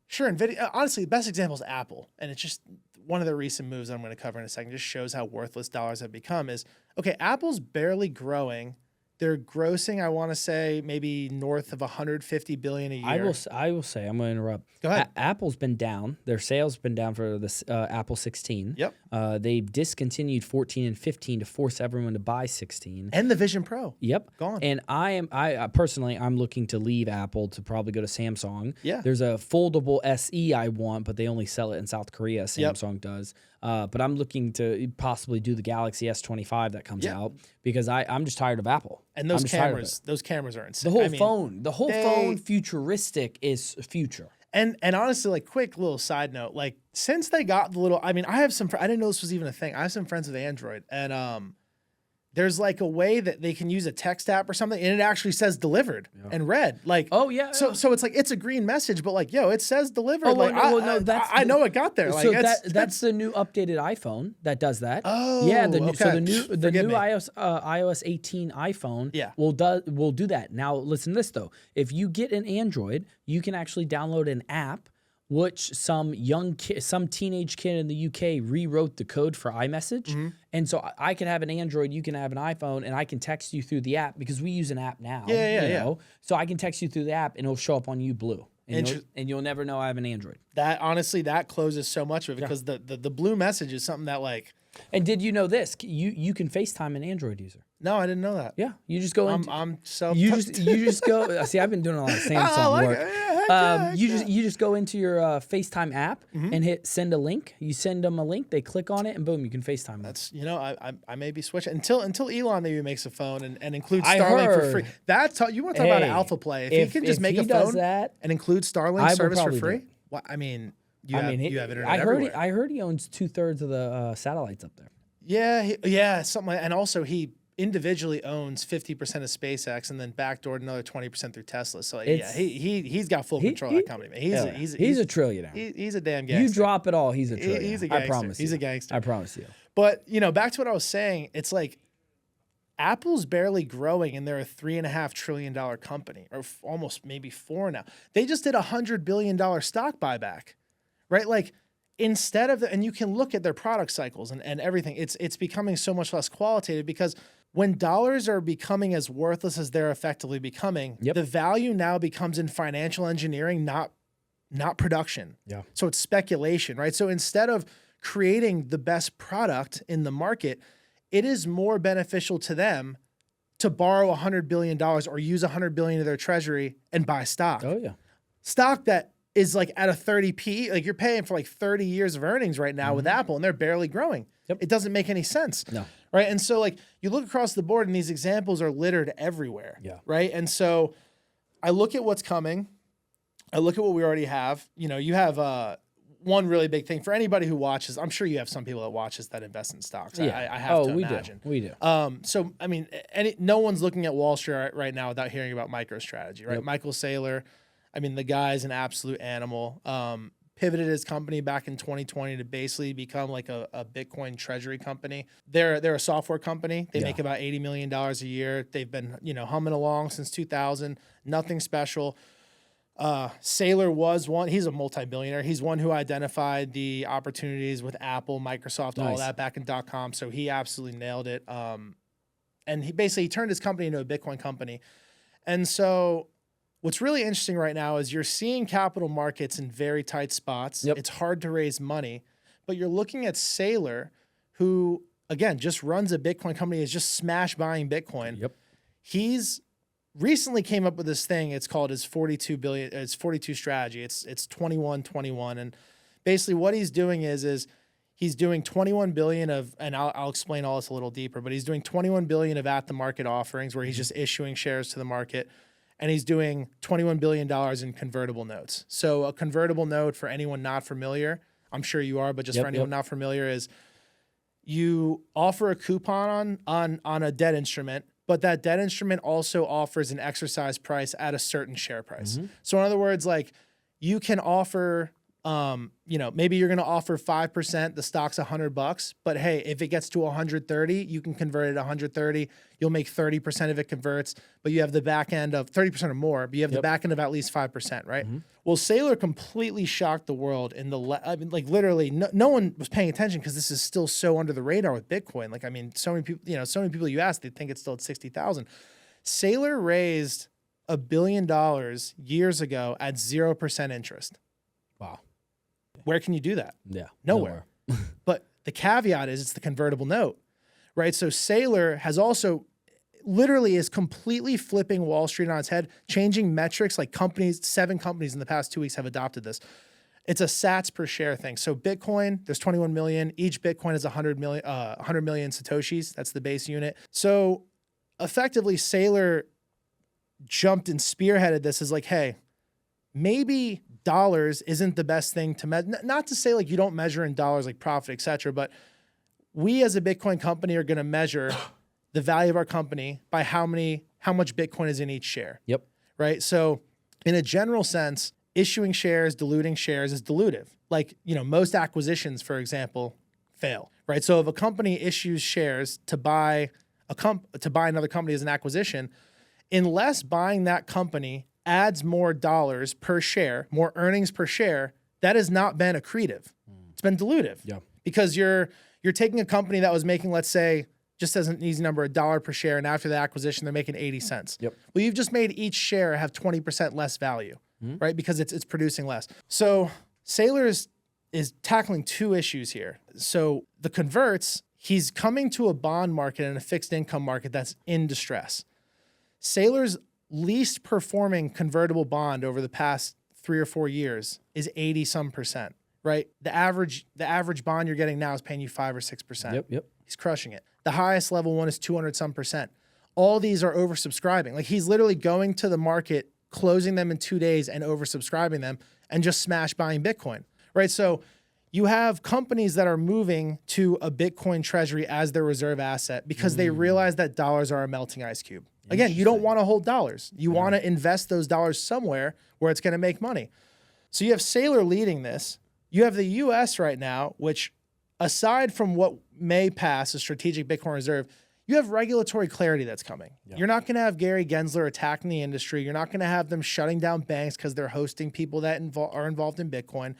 Sure, Nvidia. Honestly, the best example is Apple, and it's just one of the recent moves that I'm going to cover in a second. Just shows how worthless dollars have become. Is okay. Apple's barely growing. They're grossing, I want to say, maybe north of $150 billion a year. I will say, I'm going to interrupt. Go ahead. Apple's been down. Their sales been down for the Apple 16. Yep. They've discontinued 14 and 15 to force everyone to buy 16. And the Vision Pro. Yep. Gone. And I personally, I'm looking to leave Apple to probably go to Samsung. Yeah. There's a foldable SE I want, but they only sell it in South Korea. Samsung does. But I'm looking to possibly do the Galaxy S25 that comes out, because I'm just tired of Apple. And those cameras are insane. The whole phone futuristic is future. And honestly, like, quick little side note, like, since they got the little, I have some, I didn't know this was even a thing. I have some friends with Android, and there's like a way that they can use a text app or something, and it actually says delivered and read. Like, oh yeah. So it's like, it's a green message, but like, it says delivered. Oh, like, I know it got there. Like, so that's the new updated iPhone that does that. Oh, yeah. So the new iOS 18 iPhone will do that. Now listen to this though. If you get an Android, you can actually download an app, which some teenage kid in the UK rewrote the code for iMessage. And so I can have an Android, you can have an iPhone, and I can text you through the app, because we use an app now. Yeah. So I can text you through the app, and it'll show up on you blue. And you'll never know I have an Android. That honestly, that closes so much of it, because the blue message is something that like. And did you know this? You can FaceTime an Android user. No, I didn't know that. Yeah, you just go. I'm so. You just go. See, I've been doing a lot of Samsung work. You just go into your FaceTime app and hit send a link. You send them a link, they click on it, and boom, you can FaceTime them. That's I may be switching until Elon maybe makes a phone and includes Starlink for free. That's how you want to talk about an alpha play. If he can just make a phone and include Starlink service for free. Well, you have internet everywhere. I heard he owns 2/3 of the satellites up there. Yeah, something like, and also he individually owns 50% of SpaceX, and then backdoored another 20% through Tesla. So he's got full control of that company. Man. He's a trillionaire. He's a damn gangster. You drop it all, he's a trillionaire. He's a gangster. I promise. He's a gangster. I promise you. But back to what I was saying, it's like Apple's barely growing, and they're a $3.5 trillion company, or almost maybe $4 now. They just did $100 billion stock buyback, right? Like, instead of and you can look at their product cycles and everything. It's becoming so much less qualitative, because when dollars are becoming as worthless as they're effectively becoming, the value now becomes in financial engineering, not production. Yeah. So it's speculation, right? So instead of creating the best product in the market, it is more beneficial to them to borrow $100 billion or use $100 billion of their treasury and buy stock. Oh yeah. Stock that is like at a 30p, like you're paying for like 30 years of earnings right now with Apple, and they're barely growing. Yep. It doesn't make any sense. No. Right. And so like you look across the board and these examples are littered everywhere. Yeah. Right. And so I look at what's coming. I look at what we already have. You know, you have one really big thing for anybody who watches. I'm sure you have some people that watches that invest in stocks. Yeah. I have to we imagine. We do. So, I mean, no one's looking at Wall Street right now without hearing about Microstrategy, right? Yep. Michael Saylor, I mean, the guy's an absolute animal. Pivoted his company back in 2020 to basically become like a Bitcoin treasury company. They're a software company. They make about $80 million a year. They've been, humming along since 2000. Nothing special. Saylor was one. He's a multi-billionaire. He's one who identified the opportunities with Apple, Microsoft, all that back in .com. So he absolutely nailed it. And he turned his company into a Bitcoin company. And so what's really interesting right now is you're seeing capital markets in very tight spots. Yep. It's hard to raise money, but you're looking at Saylor, who again just runs a Bitcoin company, is just smash buying Bitcoin. Yep. He's recently came up with this thing. It's called his 42 billion. It's 42 strategy. It's 21-21, and basically what he's doing is he's doing 21 billion of, and I'll explain all this a little deeper, but he's doing 21 billion of at the market offerings where he's just issuing shares to the market, and he's doing $21 billion in convertible notes. So a convertible note, for anyone not familiar, I'm sure you are, but just for anyone not familiar, is you offer a coupon on a debt instrument, but that debt instrument also offers an exercise price at a certain share price. So in other words, like you can offer, maybe you're going to offer 5%, the stock's $100, but hey, if it gets to 130, you can convert it to 130. You'll make 30% of it converts, but you have the back end of 30% or more, but you have the back end of at least 5%, right? Well, Saylor completely shocked the world in literally no one was paying attention because this is still so under the radar with Bitcoin. Like, I mean, so many people you ask, they think it's still at 60,000. Saylor raised $1 billion years ago at 0% interest. Wow. Where can you do that? Yeah. Nowhere. But the caveat is it's the convertible note, right? So Saylor has also literally is completely flipping Wall Street on its head, changing metrics. Like 7 companies in the past 2 weeks have adopted this. It's a sats per share thing. So Bitcoin, there's 21 million. Each Bitcoin is 100 million Satoshis. That's the base unit. So effectively, Saylor jumped and spearheaded this as like, hey, maybe dollars isn't the best thing to measure. Not to say like you don't measure in dollars like profit, et cetera, but we as a Bitcoin company are going to measure the value of our company by how much Bitcoin is in each share. Yep. Right. So in a general sense, issuing shares, diluting shares is dilutive. Like, most acquisitions, for example, fail. Right. So if a company issues shares to buy another company as an acquisition, unless buying that company adds more dollars per share, more earnings per share, that has not been accretive. It's been dilutive. Yeah. Because you're taking a company that was making, let's say, just as an easy number, $1 per share, and after the acquisition, they're making 80 cents. Yep. Well, you've just made each share have 20% less value, right? Because it's producing less. So Saylor is tackling 2 issues here. So the converts, he's coming to a bond market and a fixed income market that's in distress. Saylor's least performing convertible bond over the past 3 or 4 years is 80% right? The average bond you're getting now is paying you 5 or 6%. Yep. He's crushing it. The highest level one is 200%. All these are oversubscribing. Like he's literally going to the market, closing them in 2 days and oversubscribing them and just smash buying Bitcoin, right? So you have companies that are moving to a Bitcoin treasury as their reserve asset because they realize that dollars are a melting ice cube. Again, you don't want to hold dollars. You want to invest those dollars somewhere where it's going to make money. So you have Saylor leading this. You have the US right now, which aside from what may pass a strategic Bitcoin reserve, you have regulatory clarity that's coming. Yeah. You're not going to have Gary Gensler attacking the industry. You're not going to have them shutting down banks because they're hosting people that are involved in Bitcoin.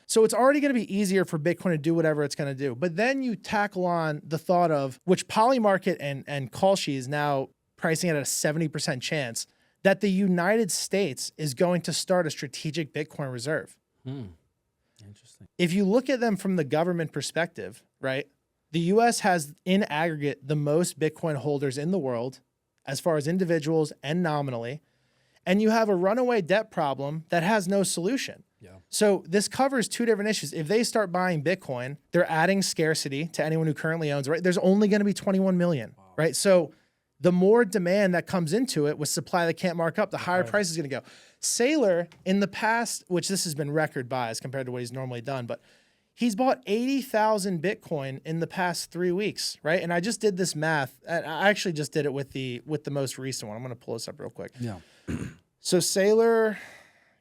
So it's already going to be easier for Bitcoin to do whatever it's going to do. But then you tackle on the thought of, which Polymarket and Kalshi is now pricing at a 70% chance, that the United States is going to start a strategic Bitcoin reserve. Interesting. If you look at them from the government perspective, right, the US has in aggregate the most Bitcoin holders in the world, as far as individuals and nominally, and you have a runaway debt problem that has no solution. Yeah. So this covers two different issues. If they start buying Bitcoin, they're adding scarcity to anyone who currently owns, right? There's only going to be 21 million, right? So the more demand that comes into it with supply that can't mark up, the higher price is going to go. Saylor, in the past, which this has been record buys compared to what he's normally done, but he's bought 80,000 Bitcoin in the past 3 weeks, right? And I just did this math. I actually just did it with the most recent one. I'm going to pull this up real quick. Yeah. So Saylor,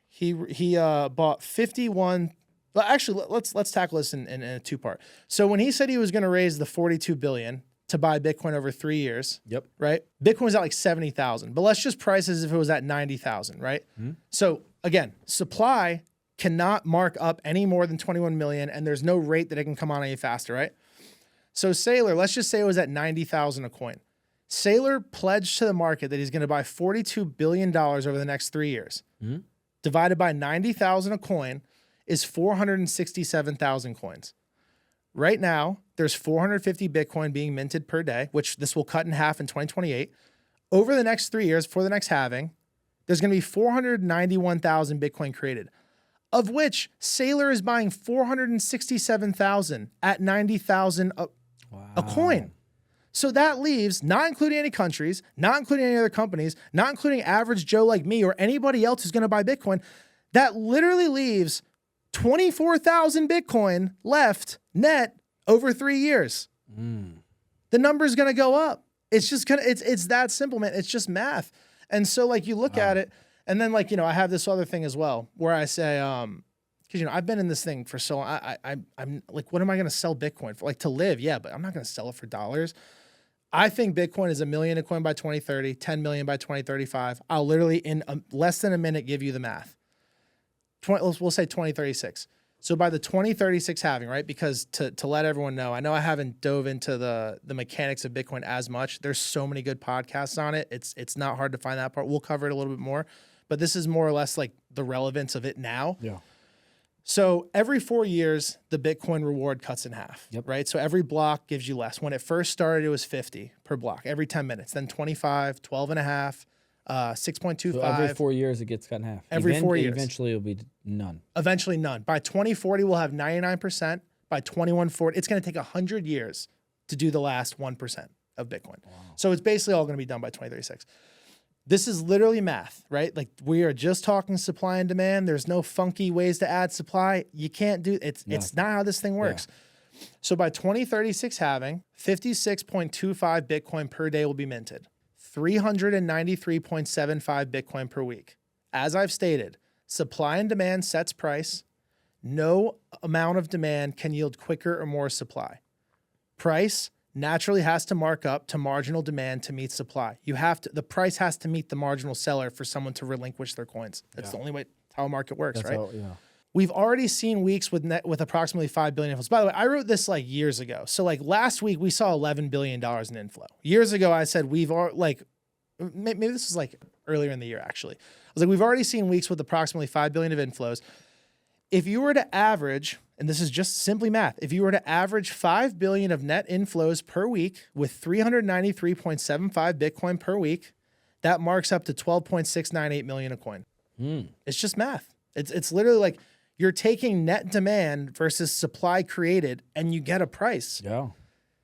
he bought 51. Well, actually, let's tackle this in a two-part. So when he said he was going to raise the 42 billion to buy Bitcoin over 3 years, Yep. right? Bitcoin was at like 70,000, but let's just price as if it was at 90,000, right? So again, supply cannot mark up any more than 21 million, and there's no rate that it can come on any faster, right? So Saylor, let's just say it was at 90,000 a coin. Saylor pledged to the market that he's going to buy $42 billion over the next 3 years. Divided by 90,000 a coin is 467,000 coins. Right now, there's 450 Bitcoin being minted per day, which this will cut in half in 2028. Over the next 3 years, for the next halving, there's going to be 491,000 Bitcoin created, of which Saylor is buying 467,000 at 90,000 a coin. So that leaves, not including any countries, not including any other companies, not including average Joe like me or anybody else who's going to buy Bitcoin, that literally leaves 24,000 Bitcoin left net over 3 years. The number's going to go up. It's just going to, it's that simple, man. It's just math. And so like you look at it, and then like, I have this other thing as well where I say, because, I've been in this thing for so long. I'm like, what am I going to sell Bitcoin for? Like to live? Yeah, but I'm not going to sell it for dollars. I think Bitcoin is $1 million a coin by 2030, 10 million by 2035. I'll literally in less than a minute give you the math. We'll say 2036. So by the 2036 halving, right? Because to let everyone know, I know I haven't dove into the mechanics of Bitcoin as much. There's so many good podcasts on it. It's not hard to find that part. We'll cover it a little bit more, but this is more or less like the relevance of it now. Yeah. So every 4 years, the Bitcoin reward cuts in half, right? So every block gives you less. When it first started, it was 50 per block every 10 minutes, then 25, 12 and a half, 6.25. So every 4 years, it gets cut in half. Every 4 years. Eventually, it'll be none. Eventually none. By 2040, we'll have 99%. By 2140, it's going to take 100 years to do the last 1% of Bitcoin. Wow. So it's basically all going to be done by 2036. This is literally math, right? Like we are just talking supply and demand. There's no funky ways to add supply. You can't do it. It's not how this thing works. Yeah. So by 2036 halving, 56.25 Bitcoin per day will be minted. 393.75 Bitcoin per week. As I've stated, supply and demand sets price. No amount of demand can yield quicker or more supply. Price naturally has to mark up to marginal demand to meet supply. The price has to meet the marginal seller for someone to relinquish their coins. That's the only way how a market works, right? We've already seen weeks with approximately 5 billion inflows. By the way, I wrote this like years ago. So like last week we saw $11 billion in inflow. Years ago I said maybe this was like earlier in the year actually. I was like, we've already seen weeks with approximately 5 billion of inflows. If you were to average, and this is just simply math, if you were to average 5 billion of net inflows per week with 393.75 Bitcoin per week, that marks up to 12.698 million a coin. It's just math. It's literally like you're taking net demand versus supply created and you get a price. Yeah.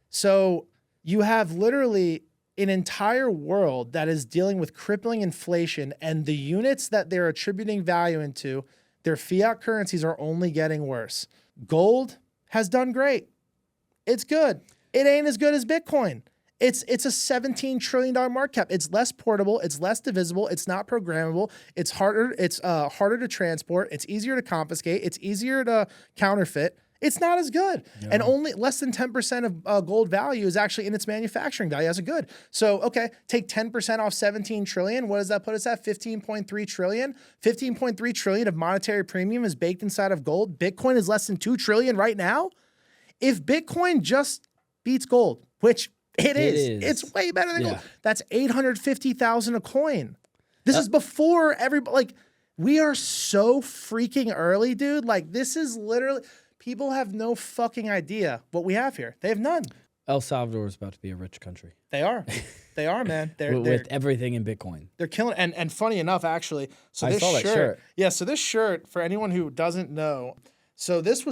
So you have literally an entire world that is dealing with crippling inflation, and the units that they're attributing value into, their fiat currencies are only getting worse. Gold has done great. It's good. It ain't as good as Bitcoin. It's a $17 trillion market cap. It's less portable. It's less divisible. It's not programmable. It's harder. It's harder to transport. It's easier to confiscate. It's easier to counterfeit. It's not as good. Yeah. And only less than 10% of gold value is actually in its manufacturing value as a good. So, okay, take 10% off 17 trillion. What does that put us at? 15.3 trillion. 15.3 trillion of monetary premium is baked inside of gold. Bitcoin is less than 2 trillion right now. If Bitcoin just beats gold, which it is. It's way better than gold. That's 850,000 a coin. This is before everybody, like, we are so freaking early, dude. Like, this is literally... People have no fucking idea what we have here. They have none. El Salvador is about to be a rich country They are, man. They're with everything in Bitcoin. they're killing. And funny enough, actually, so I this saw that shirt. yeah. So this shirt, for anyone who doesn't know, so this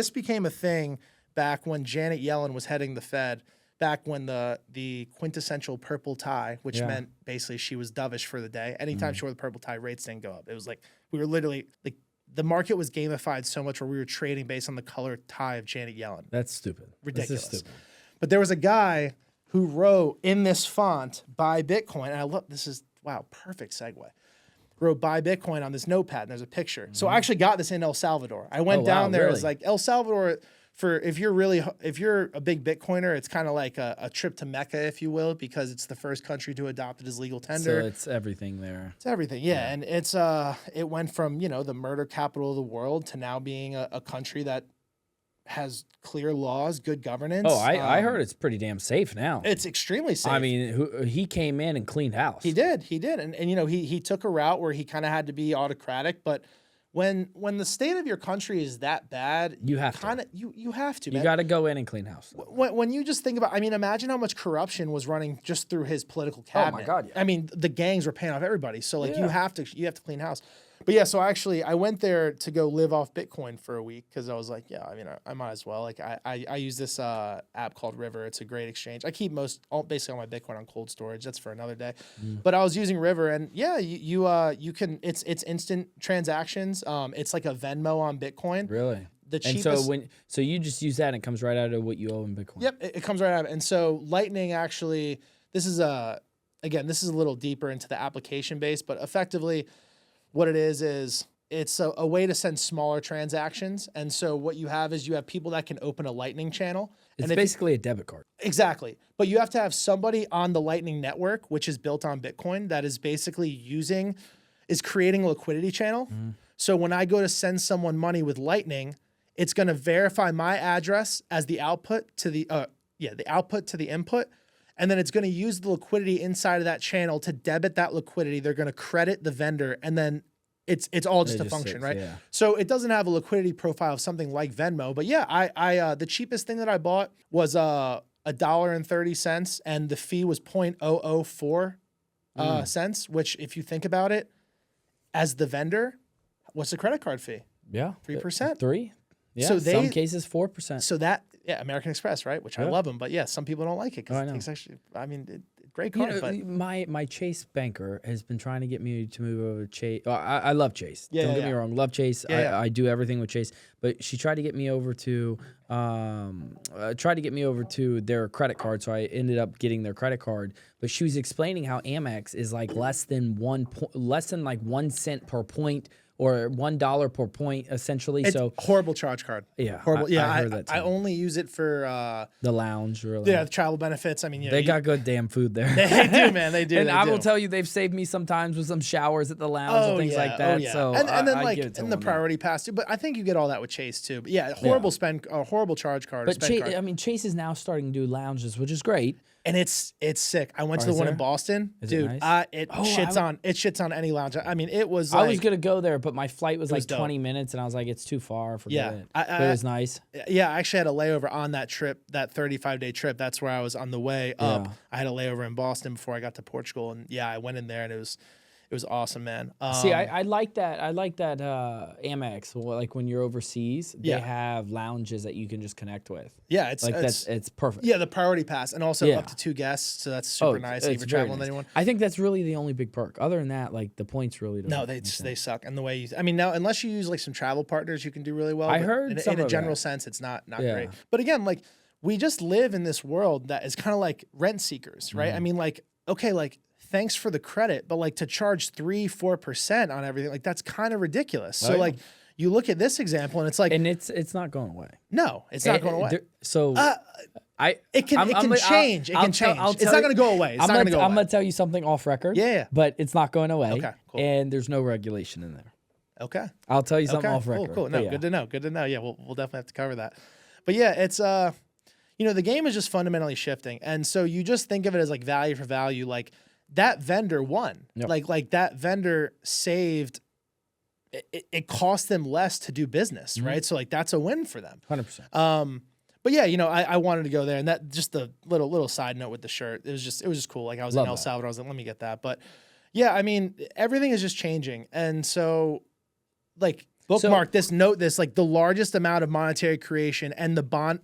became a thing back when Janet Yellen was heading the Fed. Back when the quintessential purple tie, which meant basically she was dovish for the day. Anytime she wore the purple tie, rates didn't go up. It was like we were literally like the market was gamified so much where we were trading based on the color tie of Janet Yellen. That's stupid. Ridiculous. This is stupid. But there was a guy who wrote in this font, buy Bitcoin. And I love, perfect segue. Wrote buy Bitcoin on this notepad, and there's a picture. So I actually got this in El Salvador. I went down there. Really? It was like El Salvador, if you're a big Bitcoiner, it's kind of like a trip to Mecca, if you will, because it's the first country to adopt it as legal tender. So it's everything there. It's everything, yeah. And it went from, the murder capital of the world to now being a country that has clear laws, good governance. Oh, I heard it's pretty damn safe now. It's extremely safe. I mean, he came in and cleaned house. He did. And he took a route where he kind of had to be autocratic, but when the state of your country is that bad, you have to. You have to. You got to go in and clean house. When you just think about, imagine how much corruption was running just through his political cabinet. Oh my God! Yeah. I mean, the gangs were paying off everybody, so you have to clean house. But yeah, so actually, I went there to go live off Bitcoin for a week because I was like, I might as well. Like, I use this app called River. It's a great exchange. I keep basically all my Bitcoin on cold storage. That's for another day. But I was using River, and yeah, you can. It's instant transactions. It's like a Venmo on Bitcoin. Really. The cheapest. And so you just use that, and it comes right out of what you owe in Bitcoin. Yep, it comes right out of it. And so Lightning actually, this is a little deeper into the application base, but effectively, what it is it's a way to send smaller transactions. And so what you have is people that can open a Lightning channel. It's basically a debit card. Exactly. But you have to have somebody on the Lightning network, which is built on Bitcoin, that is basically creating a liquidity channel. So when I go to send someone money with Lightning, it's going to verify my address as the output to the output to the input. And then it's going to use the liquidity inside of that channel to debit that liquidity. They're going to credit the vendor, and then it's all just a function, right? Yeah. So it doesn't have a liquidity profile of something like Venmo. But yeah, I the cheapest thing that I bought was $1.30, and the fee was 0.004 cents. Which, if you think about it, as the vendor, what's the credit card fee? Yeah, 3%. 3. Yeah, so some cases 4%. So that, American Express, right? Which I love them, but yeah, some people don't like it because it's actually, great card. But my Chase banker has been trying to get me to move over to Chase. Oh, I love Chase. Don't get me wrong, love Chase. I do everything with Chase, but she tried to get me over to their credit card, so I ended up getting their credit card. But she was explaining how Amex is like less than 1 cent per point. Or $1 per point, essentially. It's so horrible charge card. Yeah, horrible. I heard that too. I only use it for the lounge. Really. Yeah, the travel benefits. They got good damn food there. They do, man. They do. And I will tell you, they've saved me sometimes with some showers at the lounge and things like that. So and then the priority pass too. But I think you get all that with Chase too. But yeah, horrible charge card. But Chase is now starting to do lounges, which is great. And it's sick. I went to the one in Boston, dude. Nice? It shits on any lounge. It was. I was gonna go there, but my flight was like 20 minutes, and I was like, it's too far. Forget it. But it was nice. Yeah, I actually had a layover on that trip, that 35-day trip. That's where I was on the way up. I had a layover in Boston before I got to Portugal, and I went in there, and it was awesome, man. See, I like that. I like that Amex. Like when you're overseas, they have lounges that you can just connect with. Yeah, it's perfect. Yeah, the priority pass, and also up to 2 guests, so that's super nice. If you're traveling with anyone, I think that's really the only big perk. Other than that, like the points really don't. No, they suck. And the way now, unless you use like some travel partners, you can do really well. I heard in a general sense, it's not great. But again, like we just live in this world that is kind of like rent seekers, right? Thanks for the credit, but like to charge 3-4% on everything, like that's kind of ridiculous. So like you look at this example and it's like, and it's not going away. No, it's not going away. It can change. It's not going to go away. It's not going to go away. I'm going to tell you something off record. Yeah. But it's not going away. Okay, cool. And there's no regulation in there. Okay. I'll tell you something off record. Cool. No, good to know. Good to know. Yeah, we'll definitely have to cover that. But yeah, it's the game is just fundamentally shifting. And so you just think of it as like value for value, like that vendor won. Yep. Like that vendor saved. It cost them less to do business, right? So like that's a win for them. 100%. But yeah, I wanted to go there, and that just the little side note with the shirt. It was just cool. Like I was in El Salvador, I was like, let me get that. But yeah, I mean, everything is just changing, and so like bookmark this, note this, like the largest amount of monetary creation and the bond,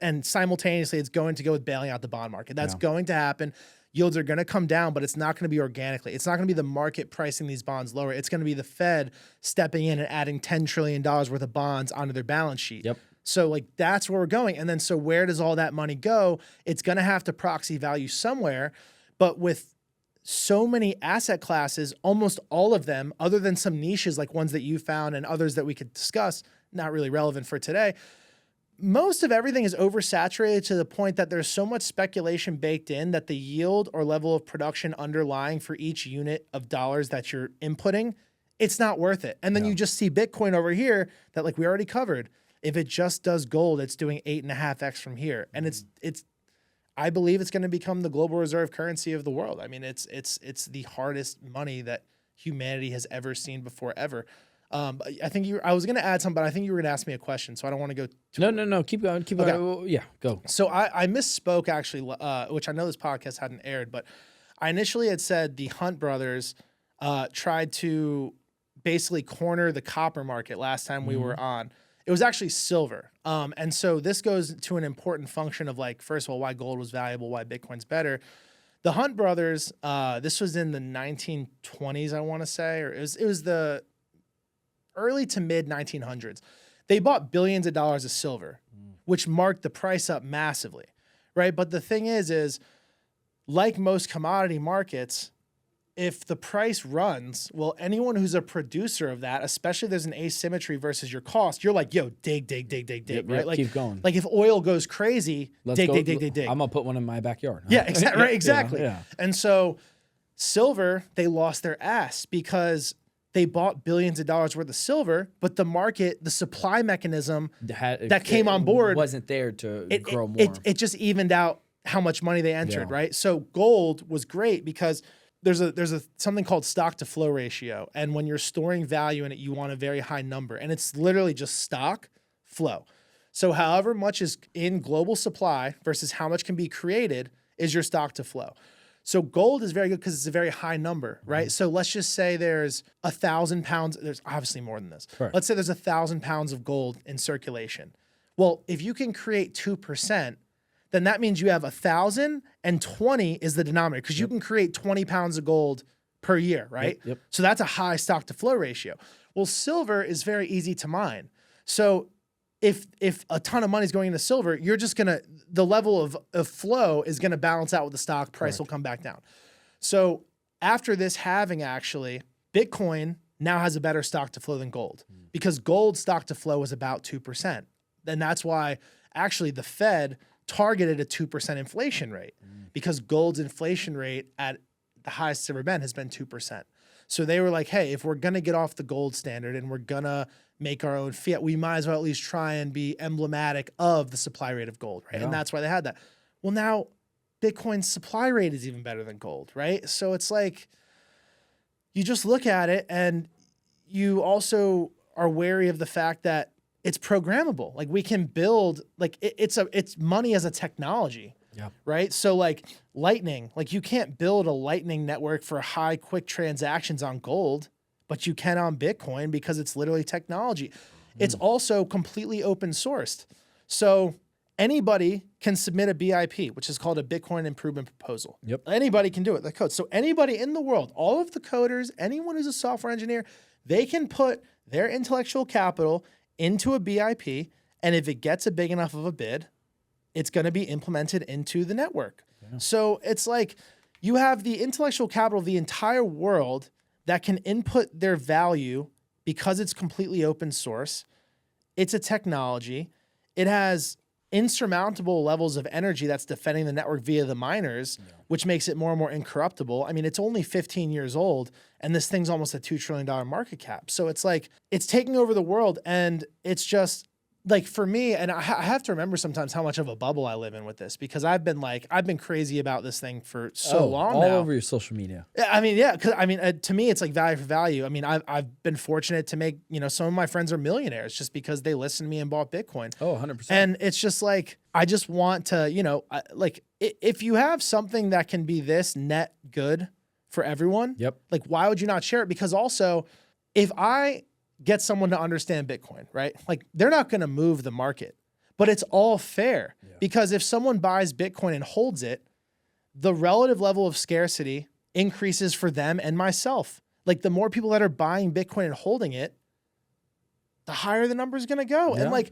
and simultaneously, it's going to go with bailing out the bond market. That's going to happen. Yields are going to come down, but it's not going to be organically. It's not going to be the market pricing these bonds lower. It's going to be the Fed stepping in and adding $10 trillion worth of bonds onto their balance sheet. Yep. So like that's where we're going. And then so where does all that money go? It's going to have to proxy value somewhere. But with so many asset classes, almost all of them, other than some niches like ones that you found and others that we could discuss, not really relevant for today, most of everything is oversaturated to the point that there's so much speculation baked in that the yield or level of production underlying for each unit of dollars that you're inputting, it's not worth it. And then you just see Bitcoin over here that like we already covered. If it just does gold, it's doing 8.5x from here. And it's I believe it's going to become the global reserve currency of the world. I mean, it's the hardest money that humanity has ever seen before, ever. I think I was going to add something, but I think you were going to ask me a question, so I don't want to go. No. Keep going. Going. Yeah, go. So I misspoke actually, which I know this podcast hadn't aired, but I initially had said the Hunt brothers tried to basically corner the copper market last time we were on. It was actually silver. And so this goes to an important function of like, first of all, why gold was valuable, why Bitcoin's better. The Hunt brothers, this was in the 1920s, I want to say, or it was the early to mid 1900s. They bought billions of dollars of silver, which marked the price up massively, right? But the thing is like most commodity markets, if the price runs, well, anyone who's a producer of that, especially if there's an asymmetry versus your cost, you're like, yo, dig, right? Yep, like, keep going. Like if oil goes crazy, dig. I'm gonna put one in my backyard. Yeah, exactly. Yeah. And so silver, they lost their ass because they bought billions of dollars worth of silver, but the market, the supply mechanism that came on board wasn't there to grow more. It just evened out how much money they entered, right? So gold was great because there's a something called stock to flow ratio. And when you're storing value in it, you want a very high number. And it's literally just stock flow. So however much is in global supply versus how much can be created is your stock to flow. So gold is very good because it's a very high number, right? So let's just say there's 1,000 pounds. There's obviously more than this. Correct. Let's say there's 1,000 pounds of gold in circulation. Well, if you can create 2%, then that means you have 1,000 and 20 is the denominator because you can create 20 pounds of gold per year, right? Yep. So that's a high stock to flow ratio. Well, silver is very easy to mine. So if a ton of money is going into silver, you're just the level of flow is gonna balance out with the stock price. Will come back down. So after this halving, actually, Bitcoin now has a better stock to flow than gold because gold stock to flow is about 2%. And that's why actually the Fed targeted a 2% inflation rate because gold's inflation rate at the highest it's ever been has been 2%. So they were like, hey, if we're going to get off the gold standard and we're going to make our own fiat, we might as well at least try and be emblematic of the supply rate of gold, right? Yeah. And that's why they had that. Well, now Bitcoin's supply rate is even better than gold, right? So it's like you just look at it and you also are wary of the fact that it's programmable. Like we can build, like it's money as a technology, right? So like Lightning, like you can't build a Lightning network for high, quick transactions on gold, but you can on Bitcoin because it's literally technology. It's also completely open sourced. So anybody can submit a BIP, which is called a Bitcoin Improvement Proposal. Yep. Anybody can do it, the code. So anybody in the world, all of the coders, anyone who's a software engineer, they can put their intellectual capital into a BIP, and if it gets a big enough of a bid, it's going to be implemented into the network. Yeah. So it's like you have the intellectual capital of the entire world that can input their value because it's completely open source. It's a technology. It has insurmountable levels of energy that's defending the network via the miners, which makes it more and more incorruptible. I mean, it's only 15 years old, and this thing's almost a $2 trillion market cap. So it's like, it's taking over the world, and it's just, like for me, and I have to remember sometimes how much of a bubble I live in with this, because I've been crazy about this thing for so long all now. over your social media. I mean, yeah, because I mean, to me, it's like value for value. I mean, I've been fortunate to make, some of my friends are millionaires just because they listened to me and bought Bitcoin. Oh, 100%. And it's just like, I just want to, if you have something that can be this net good for everyone, like, why would you not share it? Because also, if I get someone to understand Bitcoin, right? Like, they're not going to move the market, but it's all fair because if someone buys Bitcoin and holds it, the relative level of scarcity increases for them and myself. Like, the more people that are buying Bitcoin and holding it, the higher the number is going to go. And like,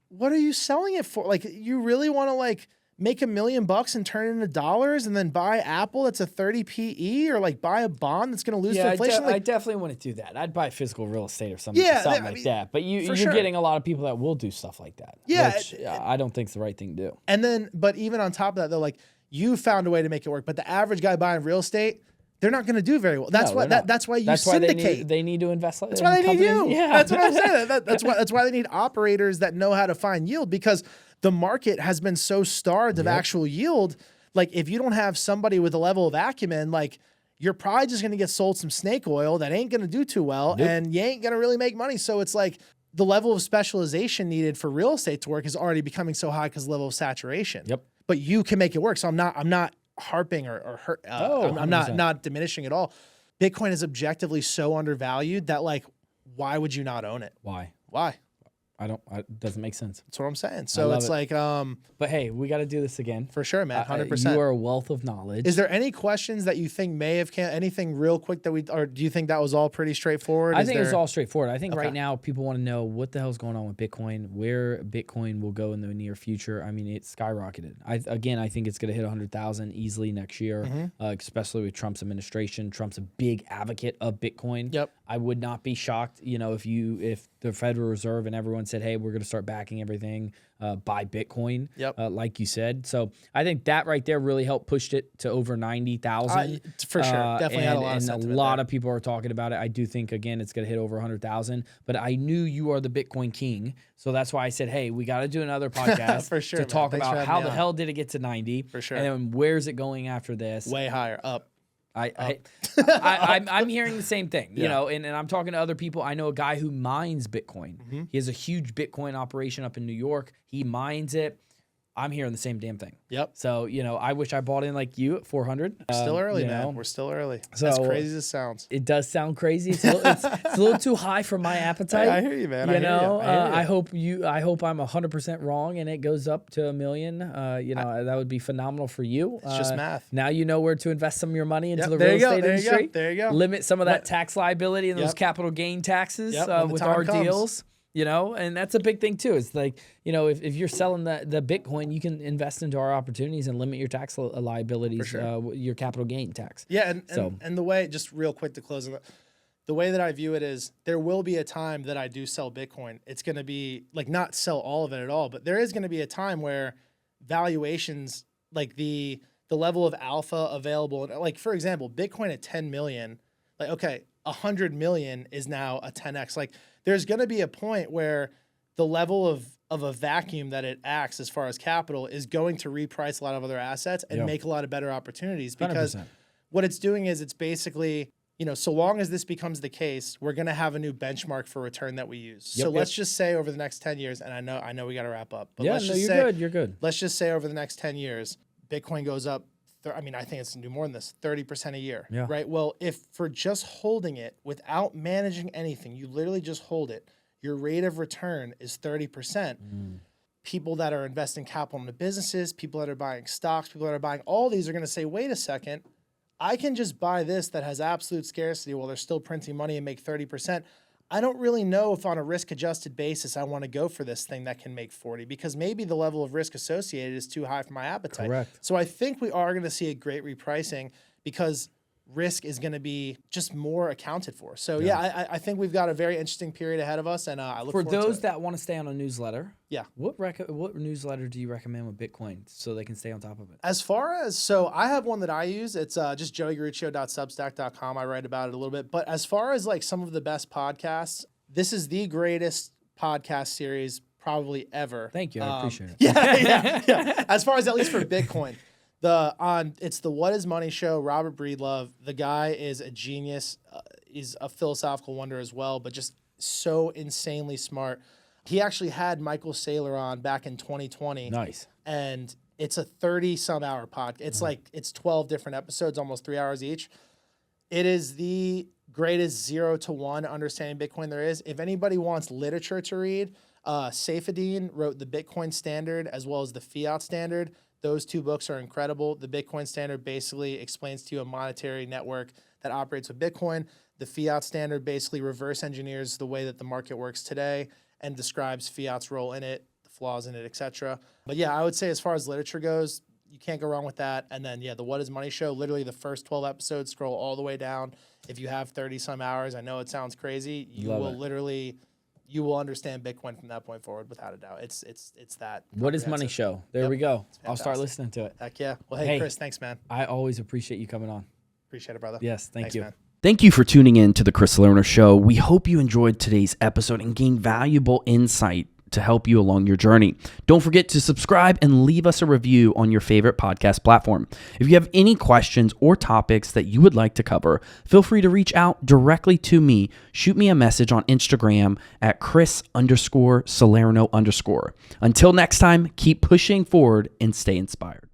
what are you selling it for? Like, you really want to like make $1 million and turn it into dollars and then buy Apple that's a 30 PE, or like buy a bond that's going to lose to inflation? I definitely want to do that. I'd buy physical real estate or something, like that. But you're getting a lot of people that will do stuff like that. Yeah. Which I don't think is the right thing to do. And then, but even on top of that, though, like, you found a way to make it work, but the average guy buying real estate, they're not going to do very well. That's why you syndicate. They need to invest. That's why they need you. Yeah. That's what I'm saying. That's why they need operators that know how to find yield, because the market has been so starved of actual yield. Like, if you don't have somebody with a level of acumen, like, you're probably just going to get sold some snake oil that ain't going to do too well, and you ain't going to really make money. So it's like the level of specialization needed for real estate to work is already becoming so high because of the level of saturation. But you can make it work. So I'm not harping or hurt. I'm not diminishing at all. Bitcoin is objectively so undervalued that, like, why would you not own it? Why? It doesn't make sense. That's what I'm saying. So it's like, but hey, we got to do this again. For sure, man. 100%. You are a wealth of knowledge. Is there any questions that you think may have anything real quick or do you think that was all pretty straightforward? I think it was all straightforward. I think right now people want to know what the hell's going on with Bitcoin, where Bitcoin will go in the near future. I mean, it's skyrocketed. I think it's going to hit 100,000 easily next year, especially with Trump's administration. Trump's a big advocate of Bitcoin. I would not be shocked, if the Federal Reserve and everyone said, hey, we're going to start backing everything by Bitcoin, like you said. So I think that right there really helped push it to over 90,000. For sure. Definitely had a lot of sentiment and a lot of people are talking about it. I do think, again, it's going to hit over 100,000. But I knew you are the Bitcoin king. So that's why I said, hey, we got to do another podcast for sure, to talk about how the hell did it get to 90? For sure. And then where's it going after this? Way higher, up. I'm hearing the same thing, and I'm talking to other people. I know a guy who mines Bitcoin. He has a huge Bitcoin operation up in New York. He mines it. I'm hearing the same damn thing. So, I wish I bought in like you at 400. We're still early, man. We're still early. So, as crazy as it sounds. It does sound crazy. It's a little too high for my appetite. I hear you, man. I hope I'm 100% wrong and it goes up to $1 million. That would be phenomenal for you. It's just math. Now you know where to invest some of your money into the real estate industry. There you go. Limit some of that tax liability and those capital gain taxes with our deals. And that's a big thing too. It's like, if you're selling the Bitcoin, you can invest into our opportunities and limit your tax liabilities, your capital gain tax. Yeah. And the way, just real quick to close on that, the way that I view it is there will be a time that I do sell Bitcoin. It's going to be like, not sell all of it at all, but there is going to be a time where valuations, like the level of alpha available, like, for example, Bitcoin at 10 million, like, okay, 100 million is now a 10x. Like, there's going to be a point where the level of a vacuum that it acts as far as capital is going to reprice a lot of other assets and make a lot of better opportunities, because 100%. What it's doing is it's basically, so long as this becomes the case, we're going to have a new benchmark for return that we use. So let's just say over the next 10 years, and I know we got to wrap up, but you're good. Let's just say over the next 10 years, Bitcoin goes up. I think it's going to do more than this, 30% a year, right? Well, if for just holding it without managing anything, you literally just hold it, your rate of return is 30%. People that are investing capital into businesses, people that are buying stocks, people that are buying all these are going to say, wait a second, I can just buy this that has absolute scarcity while they're still printing money and make 30%. I don't really know if on a risk-adjusted basis I want to go for this thing that can make 40, because maybe the level of risk associated is too high for my appetite. Correct. So I think we are going to see a great repricing because risk is going to be just more accounted for. So I think we've got a very interesting period ahead of us, and I look forward to it. For those that want to stay on a newsletter, what newsletter do you recommend with Bitcoin so they can stay on top of it? As far as, so I have one that I use. It's just joeygaruccio.substack.com. I write about it a little bit. But as far as like some of the best podcasts, this is the greatest podcast series probably ever. Thank you. I appreciate it. Yeah. As far as at least for Bitcoin, it's the What Is Money show. Robert Breedlove, the guy is a genius. He's a philosophical wonder as well, but just so insanely smart. He actually had Michael Saylor on back in 2020. Nice. And it's a 30-some hour podcast. It's 12 different episodes, almost 3 hours each. It is the greatest 0 to 1 understanding Bitcoin there is. If anybody wants literature to read, Saifedean wrote the Bitcoin Standard as well as the Fiat Standard. Those 2 books are incredible. The Bitcoin Standard basically explains to you a monetary network that operates with Bitcoin. The Fiat Standard basically reverse engineers the way that the market works today and describes Fiat's role in it, the flaws in it, etc. But yeah, I would say as far as literature goes, you can't go wrong with that. And then, the What Is Money show, literally the first 12 episodes, scroll all the way down. If you have 30-some hours, I know it sounds crazy. You will understand Bitcoin from that point forward without a doubt. It's that. What Is Money show? There we go. I'll start listening to it. Heck yeah. Well, hey, Chris, thanks, man. I always appreciate you coming on. Appreciate it, brother. Yes, thanks, you. Man. Thank you for tuning in to the Chris Salerno Show. We hope you enjoyed today's episode and gained valuable insight to help you along your journey. Don't forget to subscribe and leave us a review on your favorite podcast platform. If you have any questions or topics that you would like to cover, feel free to reach out directly to me. Shoot me a message on Instagram at Chris_Salerno_. Until next time, keep pushing forward and stay inspired.